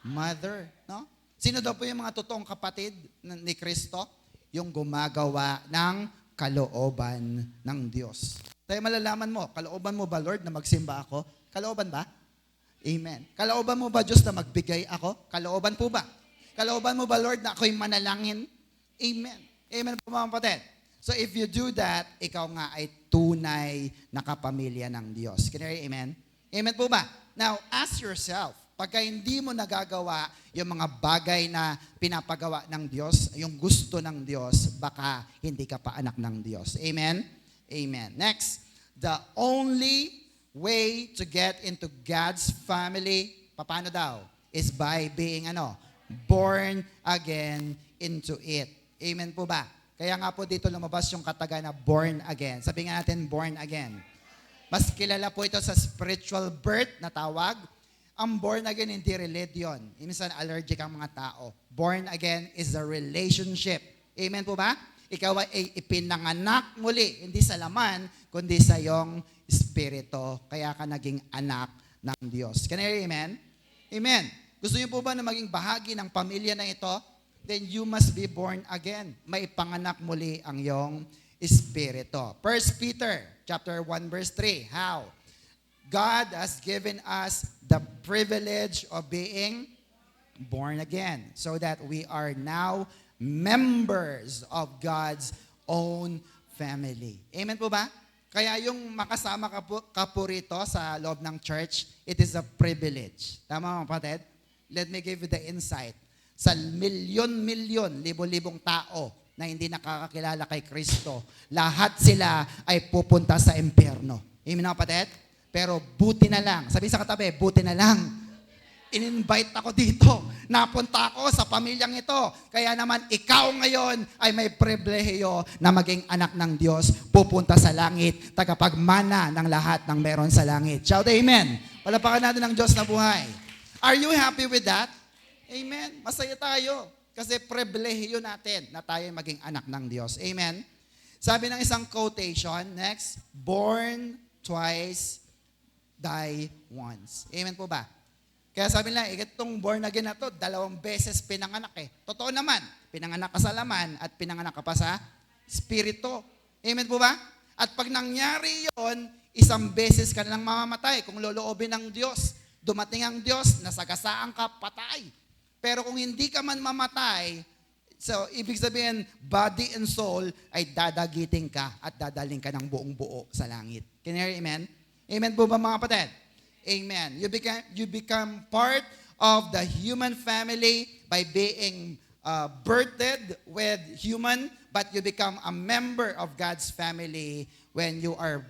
mother. No? Sino daw po yung mga totoong kapatid ni Kristo? Yung gumagawa ng kalooban ng Diyos. Tayo malalaman mo, kalooban mo ba, Lord, na magsimba ako? Kalooban ba? Amen. Kalooban mo ba, Diyos, na magbigay ako? Kalooban po ba? Kalooban mo ba, Lord, na ako'y manalangin? Amen. Amen po mga kapatid. So if you do that, ikaw nga ay tunay na kapamilya ng Diyos. Can you hear amen? Amen po ba? Now, ask yourself, pagka hindi mo nagagawa yung mga bagay na pinapagawa ng Diyos, yung gusto ng Diyos, baka hindi ka pa anak ng Diyos. Amen? Amen. Next, the only way to get into God's family, paano daw? Is by being born again into it. Amen po ba? Kaya nga po dito lumabas yung kataga na born again. Sabi nga natin, born again. Mas kilala po ito sa spiritual birth na tawag. Ang born again, hindi religion. Minsan allergic ang mga tao. Born again is a relationship. Amen po ba? Ikaw ay ipinanganak muli, hindi sa laman, kundi sa iyong espiritu. Kaya ka naging anak ng Diyos. Can I hear amen? Amen. Gusto niyo po ba na maging bahagi ng pamilya na ito? Then you must be born again. May panganak muli ang iyong espiritu. 1 Peter chapter 1 verse 3. How? God has given us the privilege of being born again so that we are now members of God's own family. Amen po ba? Kaya yung makasama ka po rito sa loob ng church, it is a privilege. Tama mga kapatid? Let me give you the insight. Sa milyon-milyon, libo-libong tao na hindi nakakakilala kay Kristo, lahat sila ay pupunta sa impyerno. Amen mga kapatid? Pero buti na lang, sabi sa katabi, buti na lang, in-invite ako dito. Napunta ako sa pamilyang ito. Kaya naman ikaw ngayon ay may pribilehiyo na maging anak ng Diyos, pupunta sa langit, tagapagmana ng lahat ng meron sa langit. Shout amen. Palapakan natin ang Diyos na buhay. Are you happy with that? Amen. Masaya tayo. Kasi pribilehiyo natin na tayo maging anak ng Diyos. Amen. Sabi ng isang quotation, next, born twice, die once. Amen po ba? Kaya sabi nila, itong born again na to, 2 beses pinanganak eh. Totoo naman, pinanganak ka sa laman at pinanganak ka pa sa spirito. Amen po ba? At pag nangyari yon, 1 beses ka na lang mamamatay kung loloobin ng Diyos. Dumating ang Diyos, nasagasaan ka, patay. Pero kung hindi ka man mamatay, so ibig sabihin, body and soul ay dadagiting ka at dadaling ka ng buong buo sa langit. Can you hear amen? Amen po ba mga kapatid? Amen. You become part of the human family by being birthed with human, but you become a member of God's family when you are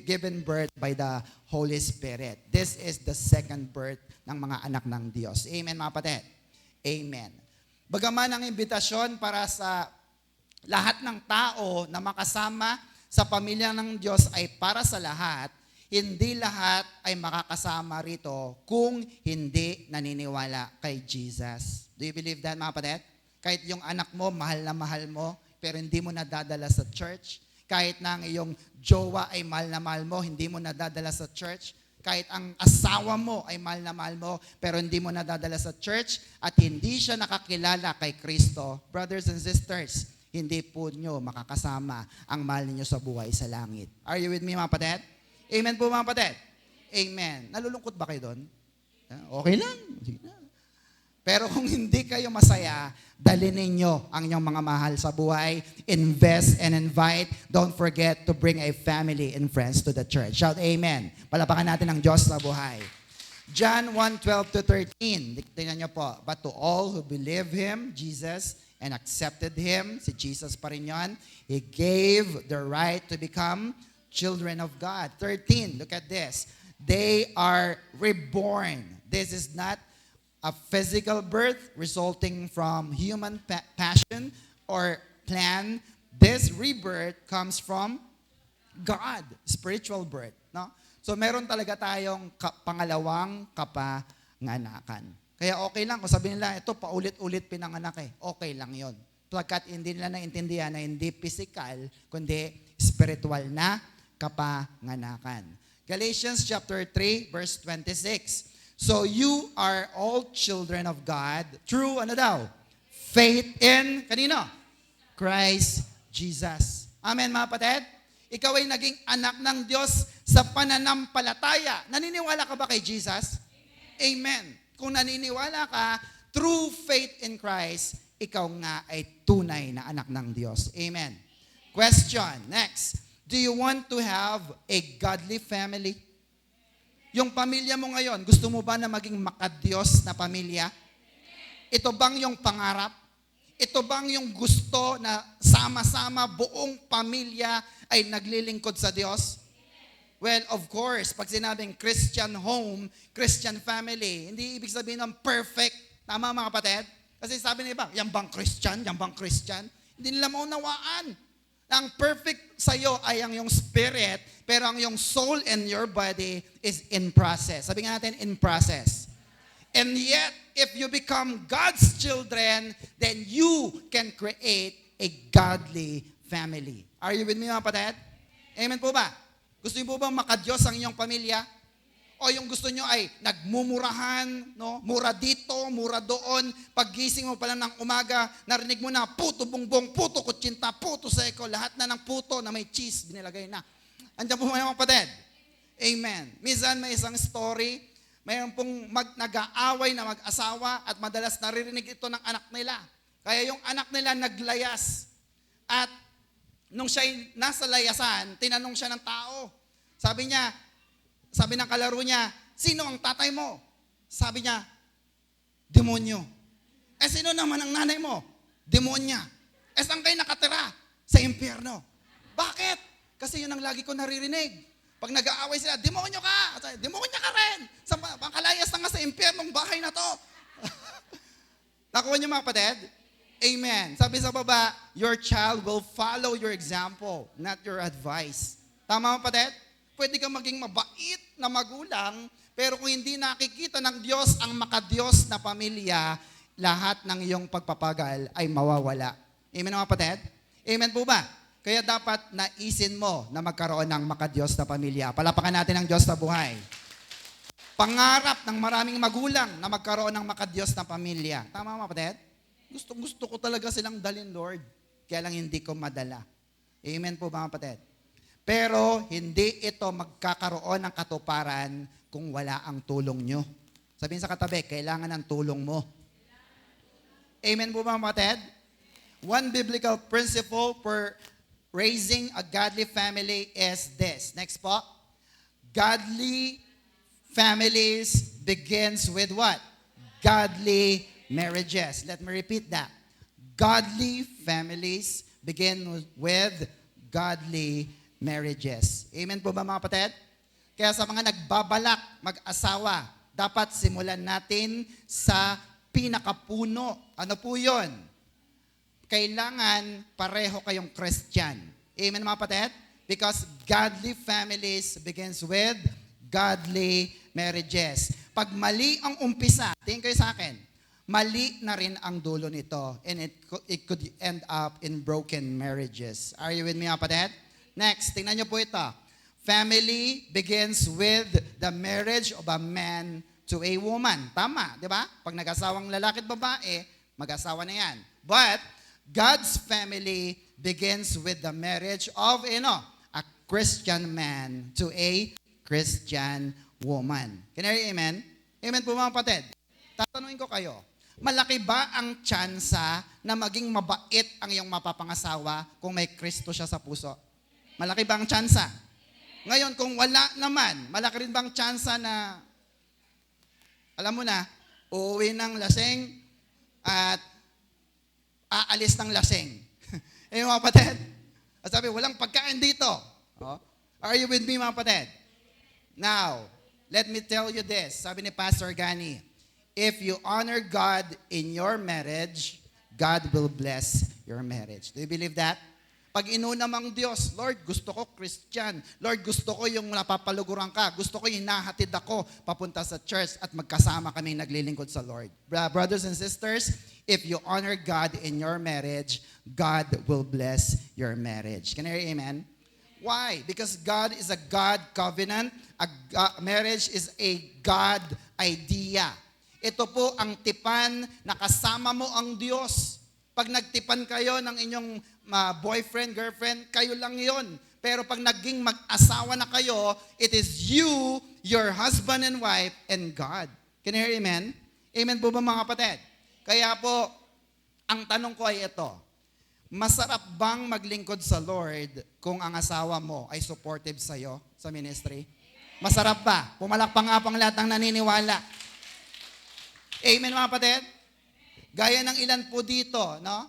given birth by the Holy Spirit. This is the second birth ng mga anak ng Diyos. Amen mga kapatid? Amen. Bagaman ang imbitasyon para sa lahat ng tao na makasama sa pamilya ng Diyos ay para sa lahat, hindi lahat ay makakasama rito kung hindi naniniwala kay Jesus. Do you believe that, mga kapatid? Kahit yung anak mo, mahal na mahal mo, pero hindi mo nadadala sa church. Kahit na ang iyong jowa ay mahal na mahal mo, hindi mo nadadala sa church. Kahit ang asawa mo ay mahal na mahal mo, pero hindi mo nadadala sa church at hindi siya nakakilala kay Kristo. Brothers and sisters, hindi po nyo makakasama ang mahal ninyo sa buhay sa langit. Are you with me, mga kapatid? Amen po mga kapatid? Amen. Nalulungkot ba kayo doon? Okay lang. Sige na. Pero kung hindi kayo masaya, dalhin ninyo ang inyong mga mahal sa buhay. Invest and invite. Don't forget to bring a family and friends to the church. Shout amen. Palapakan natin ang Diyos sa buhay. John 1:12-13. Tingnan niyo po. But to all who believe Him, Jesus, and accepted Him, si Jesus pa rin yun, He gave the right to become children of God. 13, look at this. They are reborn. This is not a physical birth resulting from human passion or plan. This rebirth comes from God, spiritual birth. No? So meron talaga tayong pangalawang kapanganakan. Kaya okay lang kung sabihin nila, ito paulit-ulit pinanganak eh. Okay lang yon. Pagkat hindi nila naintindihan na hindi physical, kundi spiritual na kapanganakan. Galatians chapter 3 verse 26. So you are all children of God through ano daw? Faith in kanino? Christ Jesus. Amen mga kapatid? Ikaw ay naging anak ng Diyos sa pananampalataya. Naniniwala ka ba kay Jesus? Amen. Kung naniniwala ka, through faith in Christ, ikaw nga ay tunay na anak ng Diyos. Amen. Question, next. Do you want to have a godly family? Yung pamilya mo ngayon, gusto mo ba na maging makadiyos na pamilya? Ito bang yung pangarap? Ito bang yung gusto na sama-sama buong pamilya ay naglilingkod sa Diyos? Well, of course, pag sinabing Christian home, Christian family, hindi ibig sabihin ng perfect. Tama mga kapatid? Kasi sabi nila, yan bang Christian? Yan bang Christian? Hindi nila maunawaan Ang perfect sa'yo ay ang yung spirit, pero ang yung soul and your body is in process. Sabi nga natin, in process. And yet, if you become God's children, then you can create a godly family. Are you with me, mga kapatid? Amen po ba? Gusto niyo po bang makadiyos ang inyong pamilya? O yung gusto nyo ay nagmumurahan, no? Mura dito, mura doon. Paggising mo pala ng umaga, narinig mo na puto bongbong, puto kutsinta, puto seko, lahat na ng puto na may cheese, binilagay na. Andiyan po mga kapatid. Amen. Minsan may isang story, mayroon pong nag-aaway na mag-asawa at madalas naririnig ito ng anak nila. Kaya yung anak nila naglayas. At nung siya nasa layasan, tinanong siya ng tao. Sabi ng kalaro niya, sino ang tatay mo? Sabi niya, demonyo. Sino naman ang nanay mo? Demonya. Saan kayo nakatira? Sa impyerno. Bakit? Kasi yun ang lagi ko naririnig. Pag nag-aaway sila, demonyo ka! Demonya ka rin! Pangkalayas na nga sa impyernong bahay na to. Nakuha niyo mga kapatid? Amen. Sabi sa baba, your child will follow your example, not your advice. Tama mga kapatid? Pwede kang maging mabait na magulang, pero kung hindi nakikita ng Diyos ang makadiyos na pamilya, lahat ng iyong pagpapagal ay mawawala. Amen mga kapatid? Amen po ba? Kaya dapat naisin mo na magkaroon ng makadiyos na pamilya. Palapakan natin ang Diyos na buhay. Pangarap ng maraming magulang na magkaroon ng makadiyos na pamilya. Tama mga kapatid? Gusto ko talaga silang dalhin, Lord. Kaya lang hindi ko madala. Amen po mga kapatid? Pero hindi ito magkakaroon ng katuparan kung wala ang tulong nyo. Sabihin sa katabi, kailangan ng tulong mo. Amen po mga kapatid? One biblical principle for raising a godly family is this. Next po. Godly families begins with what? Godly marriages. Let me repeat that. Godly families begin with godly marriages. Amen po ba mga kapatid? Kaya sa mga nagbabalak mag-asawa, dapat simulan natin sa pinakapuno. Ano po yun? Kailangan pareho kayong Christian. Amen mga kapatid? Because godly families begins with godly marriages. Pag mali ang umpisa, tingin kayo sa akin, mali na rin ang dulo nito, and it could end up in broken marriages. Are you with me mga kapatid? Next, tingnan nyo po ito. Family begins with the marriage of a man to a woman. Tama, di ba? Pag nag-asawang lalaki at babae, mag-asawa na yan. But, God's family begins with the marriage of, a Christian man to a Christian woman. Can I hear amen? Amen po mga kapatid. Tatanungin ko kayo, malaki ba ang tsansa na maging mabait ang iyong mapapangasawa kung may Kristo siya sa puso? Malaki ba ang tsansa? Ngayon, kung wala naman, malaki rin bang tsansa na, alam mo na, uuwi ng lasing at aalis ng lasing. Eh mga kapatid, at sabi, walang pagkain dito. Oh? Are you with me mga kapatid? Now, let me tell you this. Sabi ni Pastor Gani, if you honor God in your marriage, God will bless your marriage. Do you believe that? Pag inunamang Diyos, Lord, gusto ko Christian. Lord, gusto ko yung napapaluguran ka. Gusto ko yung hinahatid ako papunta sa church at magkasama kami naglilingkod sa Lord. Brothers and sisters, if you honor God in your marriage, God will bless your marriage. Can I hear amen? Why? Because God is a God covenant. Marriage is a God idea. Ito po ang tipan na kasama mo ang Diyos. Pag nagtipan kayo ng inyong boyfriend, girlfriend, kayo lang yon. Pero pag naging mag-asawa na kayo, it is you, your husband and wife, and God. Can you hear amen? Amen po ba mga kapatid? Kaya po, ang tanong ko ay ito, masarap bang maglingkod sa Lord kung ang asawa mo ay supportive sa'yo sa ministry? Masarap ba? Pumalakpang nga pang lahat ng naniniwala. Amen mga kapatid? Gaya ng ilan po dito, no?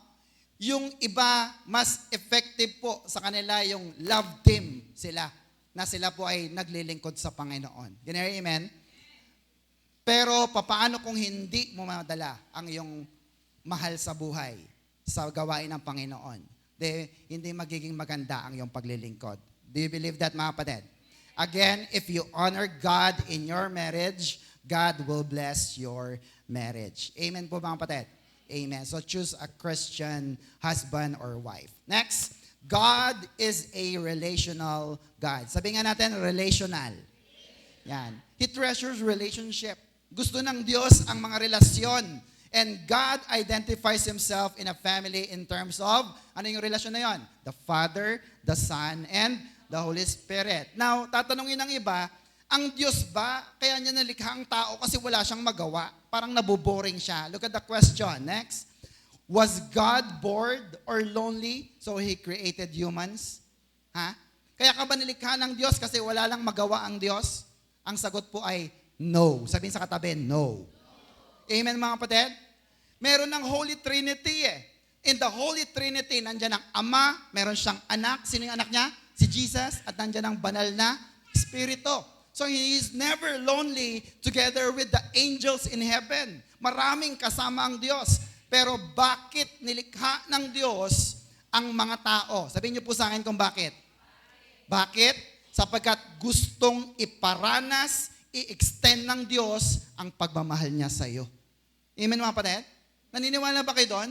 Yung iba, mas effective po sa kanila yung love team sila, na sila po ay naglilingkod sa Panginoon. Ganyan, amen? Pero, papaano kung hindi mo madala ang iyong mahal sa buhay sa gawain ng Panginoon? hindi magiging maganda ang iyong paglilingkod. Do you believe that, mga kapatid? Again, if you honor God in your marriage, God will bless your marriage. Amen po, mga kapatid? Amen. So choose a Christian husband or wife. Next, God is a relational God. Sabi nga natin, relational. Yan. He treasures relationship. Gusto ng Diyos ang mga relasyon. And God identifies Himself in a family in terms of, ano yung relasyon na yon? The Father, the Son, and the Holy Spirit. Now, tatanungin ng iba, ang Diyos ba, kaya niya nalikha ang tao kasi wala siyang magawa? Parang naboboring siya. Look at the question. Next. Was God bored or lonely so He created humans? Ha? Kaya ka ba nilikha ng Diyos kasi wala lang magawa ang Diyos? Ang sagot po ay no. Sabihin sa katabi, no. Amen, mga kapatid? Meron ng Holy Trinity eh. In the Holy Trinity, nandyan ang Ama, meron siyang anak. Sino yung anak niya? Si Jesus. At nandyan ang banal na Espiritu. So He is never lonely together with the angels in heaven. Maraming kasama ang Diyos. Pero bakit nilikha ng Diyos ang mga tao? Sabihin niyo po sa akin kung bakit. Bakit? Sapagkat gustong iparanas, i-extend ng Diyos ang pagmamahal niya sa iyo. Amen, mga kapatid? Naniniwala ba kayo doon?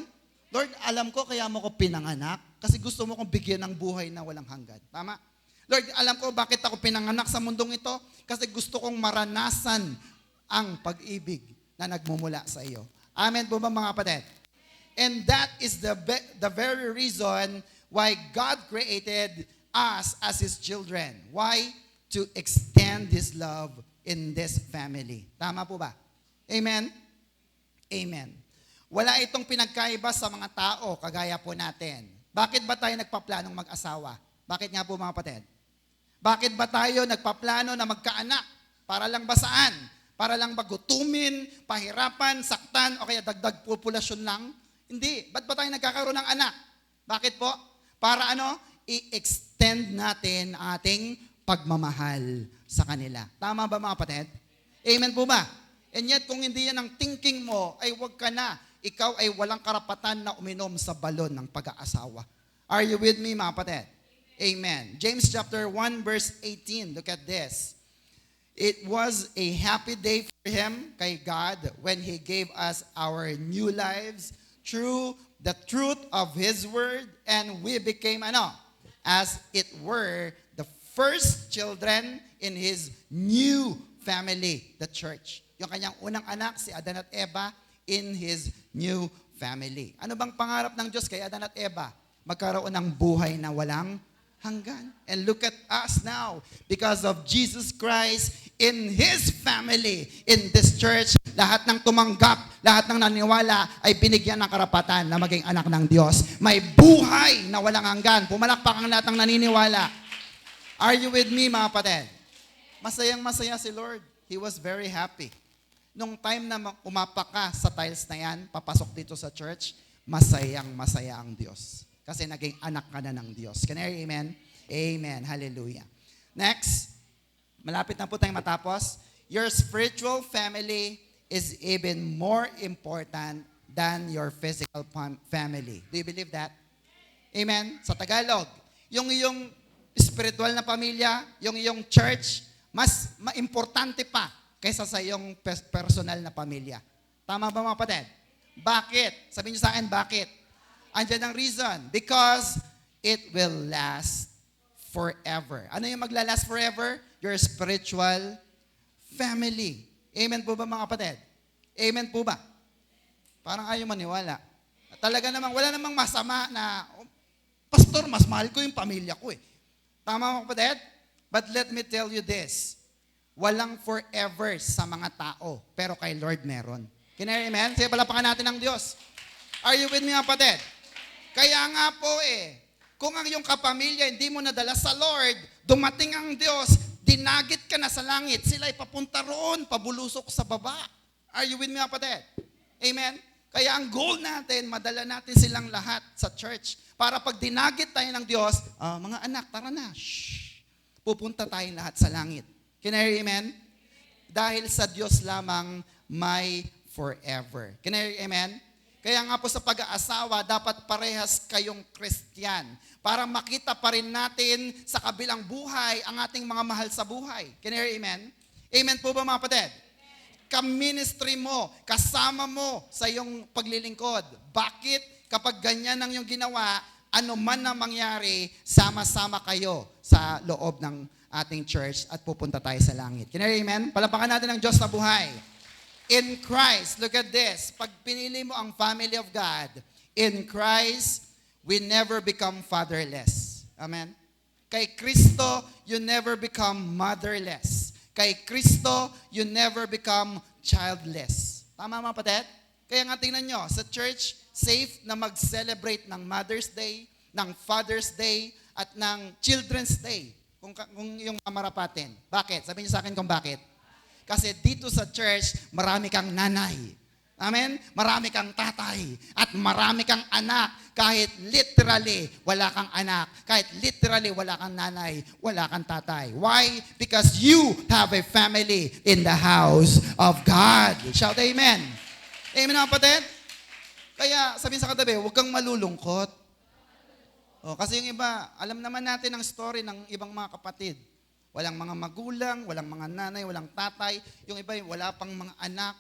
Lord, alam ko kaya mo ko pinanganak kasi gusto mo kong bigyan ng buhay na walang hanggan. Tama? Lord, alam ko bakit ako pinanganak sa mundong ito kasi gusto kong maranasan ang pag-ibig na nagmumula sa iyo. Amen po ba, mga kapatid? And that is the very reason why God created us as His children. Why? To extend His love in this family. Tama po ba? Amen? Amen. Wala itong pinagkaiba sa mga tao, kagaya po natin. Bakit ba tayo nagpaplanong mag-asawa? Bakit nga po, mga kapatid? Bakit ba tayo nagpaplano na magkaanak? Para lang ba saan? Para lang ba gutumin, pahirapan, saktan, o kaya dagdag populasyon lang? Hindi. Ba't ba tayo nagkakaroon ng anak? Bakit po? Para i-extend natin ating pagmamahal sa kanila. Tama ba, mga kapatid? Amen po ba? And yet, kung hindi yan ang thinking mo, ay wag ka na. Ikaw ay walang karapatan na uminom sa balon ng pag-aasawa. Are you with me, mga kapatid? Amen. James chapter 1 verse 18. Look at this. It was a happy day for him, kay God, when He gave us our new lives through the truth of His word, and we became, as it were, the first children in His new family, the church. Yung kanyang unang anak, si Adan at Eva, in His new family. Ano bang pangarap ng Diyos kay Adan at Eva? Magkaroon ng buhay na walang hanggan. And look at us now. Because of Jesus Christ, in His family, in this church, lahat ng tumanggap, lahat ng naniwala, ay binigyan ng karapatan na maging anak ng Diyos. May buhay na walang hanggan. Pumalakpak ang lahat ng naniniwala. Are you with me, mga kapatid? Masayang-masaya si Lord. He was very happy. Nung time na umapak ka sa tiles na yan, papasok dito sa church, masayang-masaya ang Diyos. Kasi naging anak ka na ng Diyos. Can I hear amen? Amen. Hallelujah. Next, malapit na po tayong matapos. Your spiritual family is even more important than your physical family. Do you believe that? Amen? Sa Tagalog, yung iyong spiritual na pamilya, yung iyong church, mas importante pa kaysa sa iyong personal na pamilya. Tama ba, mga kapatid? Bakit? Sabihin niyo sa akin, bakit? Andiyan ang reason. Because it will last forever. Ano yung maglalast forever? Your spiritual family. Amen po ba, mga kapatid? Amen po ba? Parang ayaw maniwala. Talaga namang, wala namang masama na, Pastor, mas mahal ko yung pamilya ko eh. Tama, mga kapatid? But let me tell you this. Walang forever sa mga tao, pero kay Lord meron. Amen? Sige, palapakan natin ng Diyos. Are you with me, mga kapatid? Kaya nga po kung ang iyong kapamilya hindi mo nadala sa Lord, dumating ang Diyos, dinagit ka na sa langit, sila ay papunta roon, pabulusok sa baba. Are you with me, mga kapatid? Amen? Kaya ang goal natin, madala natin silang lahat sa church. Para pag dinagit tayo ng Diyos, mga anak, tara na. Shh. Pupunta tayong lahat sa langit. Can I hear amen? Dahil sa Diyos lamang may forever. Can I hear amen? Kaya nga po sa pag-aasawa, dapat parehas kayong Christian para makita pa rin natin sa kabilang buhay ang ating mga mahal sa buhay. Can you hear amen? Amen po ba mga kapatid? Ka-ministry mo, kasama mo sa iyong paglilingkod. Bakit kapag ganyan ang iyong ginawa, ano man na mangyari, sama-sama kayo sa loob ng ating church at pupunta tayo sa langit. Can you hear amen? Palapakan natin ang Diyos na buhay. In Christ, look at this. Pag pinili mo ang family of God, in Christ, we never become fatherless. Amen? Kay Kristo, you never become motherless. Kay Kristo, you never become childless. Tama mga kapatid? Kaya nga tingnan nyo, sa church, safe na mag-celebrate ng Mother's Day, ng Father's Day, at ng Children's Day. Kung yung mamarapatin. Bakit? Sabihin niyo sa akin kung bakit. Kasi dito sa church, marami kang nanay. Amen? Marami kang tatay. At marami kang anak. Kahit literally, wala kang anak. Kahit literally, wala kang nanay. Wala kang tatay. Why? Because you have a family in the house of God. Shout amen. Amen mga kapatid? Kaya sabihin sa katabi, huwag kang malulungkot. Kasi yung iba, alam naman natin ang story ng ibang mga kapatid. Walang mga magulang, walang mga nanay, walang tatay. Yung iba, wala pang mga anak.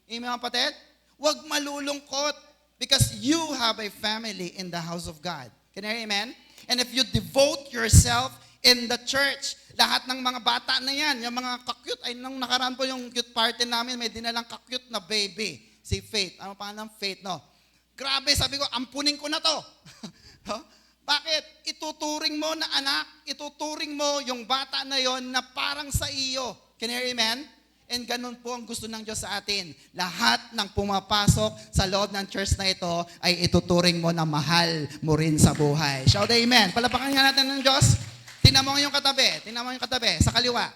Mga kapatid, huwag malulungkot because you have a family in the house of God. Can you hear amen? And if you devote yourself in the church, lahat ng mga bata na yan, yung mga kakute, ay nung nakaraan po yung cute party namin, may dinalang kakute na baby. Si Faith. Ano pangalan ng Faith, no? Grabe, sabi ko, ampunin ko na to. Bakit? Ituturing mo na anak, ituturing mo yung bata na yon na parang sa iyo. Can you hear amen? And ganun po ang gusto ng Diyos sa atin. Lahat ng pumapasok sa loob ng church na ito ay ituturing mo na mahal mo rin sa buhay. Shout amen. Palapakan nga natin ng Diyos. Tingnan mo yung katabi. Tingnan mo yung katabi. Sa kaliwa.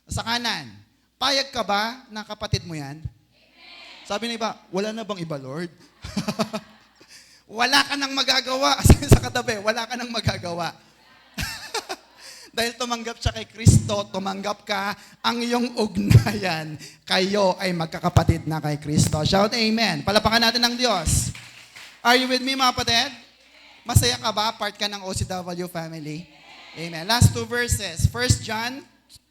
Sa kanan. Payag ka ba na kapatid mo yan? Amen. Sabi ng iba, wala na bang iba, Lord? Wala ka nang magagawa. Sa katabi, wala ka nang magagawa. Dahil tumanggap siya kay Kristo, tumanggap ka ang iyong ugnayan. Kayo ay magkakapatid na kay Kristo. Shout amen. Palapakan natin ng Diyos. Are you with me mga kapatid? Masaya ka ba? Part ka ng OCW family? Amen. Last two verses. 1 John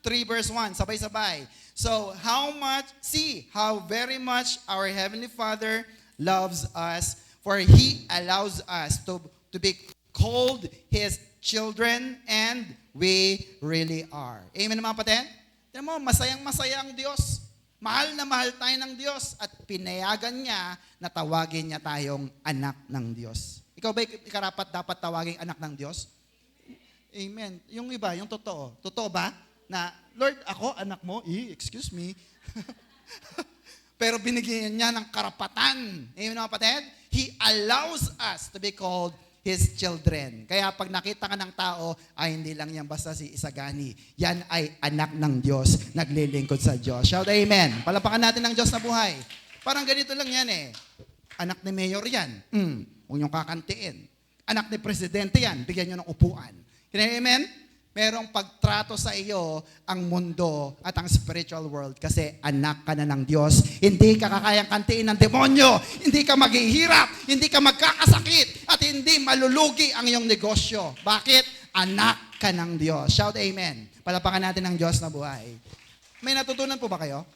3 verse 1. Sabay-sabay. So, how very much our Heavenly Father loves us, for He allows us to be called His children, and we really are. Amen mga kapatid? Tignan mo, masayang-masaya ang Diyos. Mahal na mahal tayo ng Diyos at pinayagan niya na tawagin niya tayong anak ng Diyos. Ikaw ba ikarapat dapat tawagin anak ng Diyos? Amen. Yung iba, yung totoo. Totoo ba? Na, Lord, ako, anak mo? Excuse me. Pero binigyan niya ng karapatan. Amen mga kapatid? He allows us to be called His children. Kaya pag nakita ka ng tao, ay hindi lang yan basta si Isagani. Yan ay anak ng Diyos, naglilingkod sa Diyos. Shout amen. Palapakan natin ng Diyos na buhay. Parang ganito lang yan eh. Anak ni Mayor yan. Huwag niyong kakantiin. Anak ni Presidente yan. Bigyan niyo ng upuan. Kaya amen? Merong pagtrato sa iyo ang mundo at ang spiritual world kasi anak ka na ng Diyos. Hindi ka kakayang kantiin ng demonyo. Hindi ka maghihirap. Hindi ka magkakasakit. At hindi malulugi ang iyong negosyo. Bakit? Anak ka ng Diyos. Shout amen. Palapakan natin ang Diyos na buhay. May natutunan po ba kayo?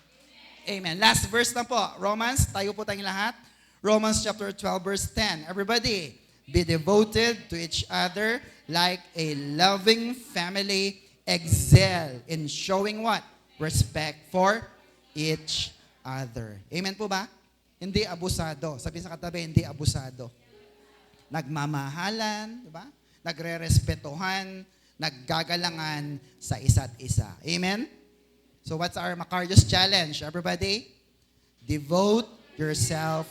Amen. Last verse na po. Romans, tayo po tayong lahat. Romans chapter 12 verse 10. Everybody, be devoted to each other like a loving family, excel in showing what? Respect for each other. Amen po ba? Hindi abusado. Sabi sa katabi, hindi abusado. Nagmamahalan, di ba? Nagre-respetuhan, naggagalangan sa isa't isa. Amen? So what's our Macarius challenge? Everybody, devote yourself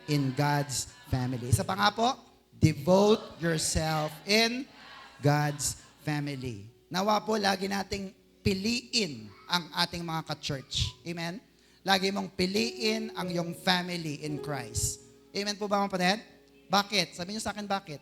in God's family. Isa pa nga po, devote yourself in God's family. Nawa po, lagi nating piliin ang ating mga ka-church. Amen? Lagi mong piliin ang iyong family in Christ. Amen po ba mga kapatid? Bakit? Sabihin niyo sa akin bakit?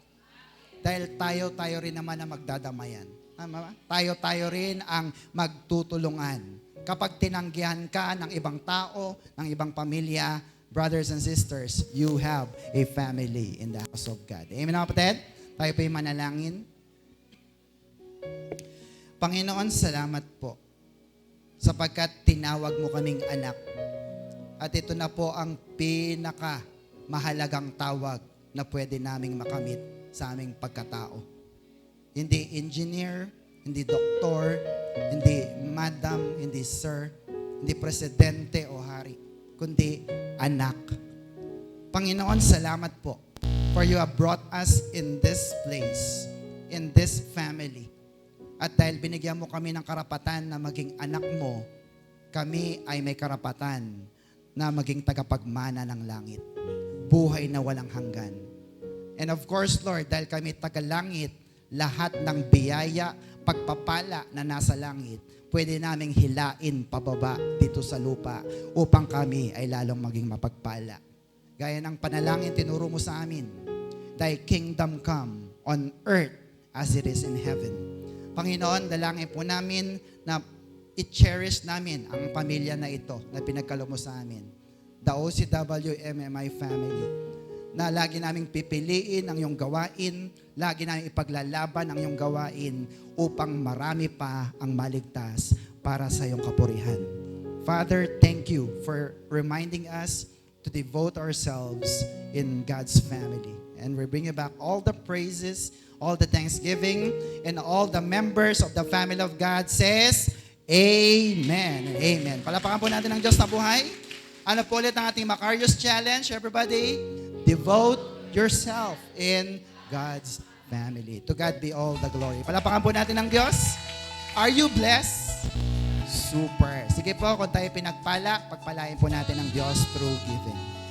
Dahil tayo rin naman ang magdadamayan. Tama ba? Tayo rin ang magtutulungan. Kapag tinanggihan ka ng ibang tao, ng ibang pamilya, brothers and sisters, you have a family in the house of God. Amen mga kapatid? Tayo po'y manalangin. Panginoon, salamat po sapagkat tinawag mo kaming anak. At ito na po ang pinaka mahalagang tawag na pwede naming makamit sa aming pagkatao. Hindi engineer, hindi doktor, hindi madam, hindi sir, hindi presidente o hari, kundi anak. Panginoon, salamat po for you have brought us in this place, in this family. At dahil binigyan mo kami ng karapatan na maging anak mo, kami ay may karapatan na maging tagapagmana ng langit. Buhay na walang hanggan. And of course, Lord, dahil kami tagalangit, lahat ng biyaya, pagpapala na nasa langit, pwede naming hilain pababa dito sa lupa upang kami ay lalong maging mapagpala. Gaya ng panalangin tinuro mo sa amin, Thy kingdom come on earth as it is in heaven. Panginoon, dalangin po namin na i-cherish namin ang pamilya na ito na pinagkaloob mo sa amin. The OCW MMI family. Na lagi naming pipiliin ang iyong gawain, lagi naming ipaglalaban ang iyong gawain upang marami pa ang maligtas para sa iyong kapurihan. Father, thank you for reminding us to devote ourselves in God's family. And we bring you back all the praises, all the thanksgiving, and all the members of the family of God says, Amen. Amen. Palapakan po natin ang Diyos na buhay. Ano po ulit ang ating Macarius Challenge, everybody? Devote yourself in God's family. To God be all the glory. Palapakan po natin ang Diyos. Are you blessed? Super. Sige po, kung tayo pinagpala, pagpalain po natin ang Diyos through giving.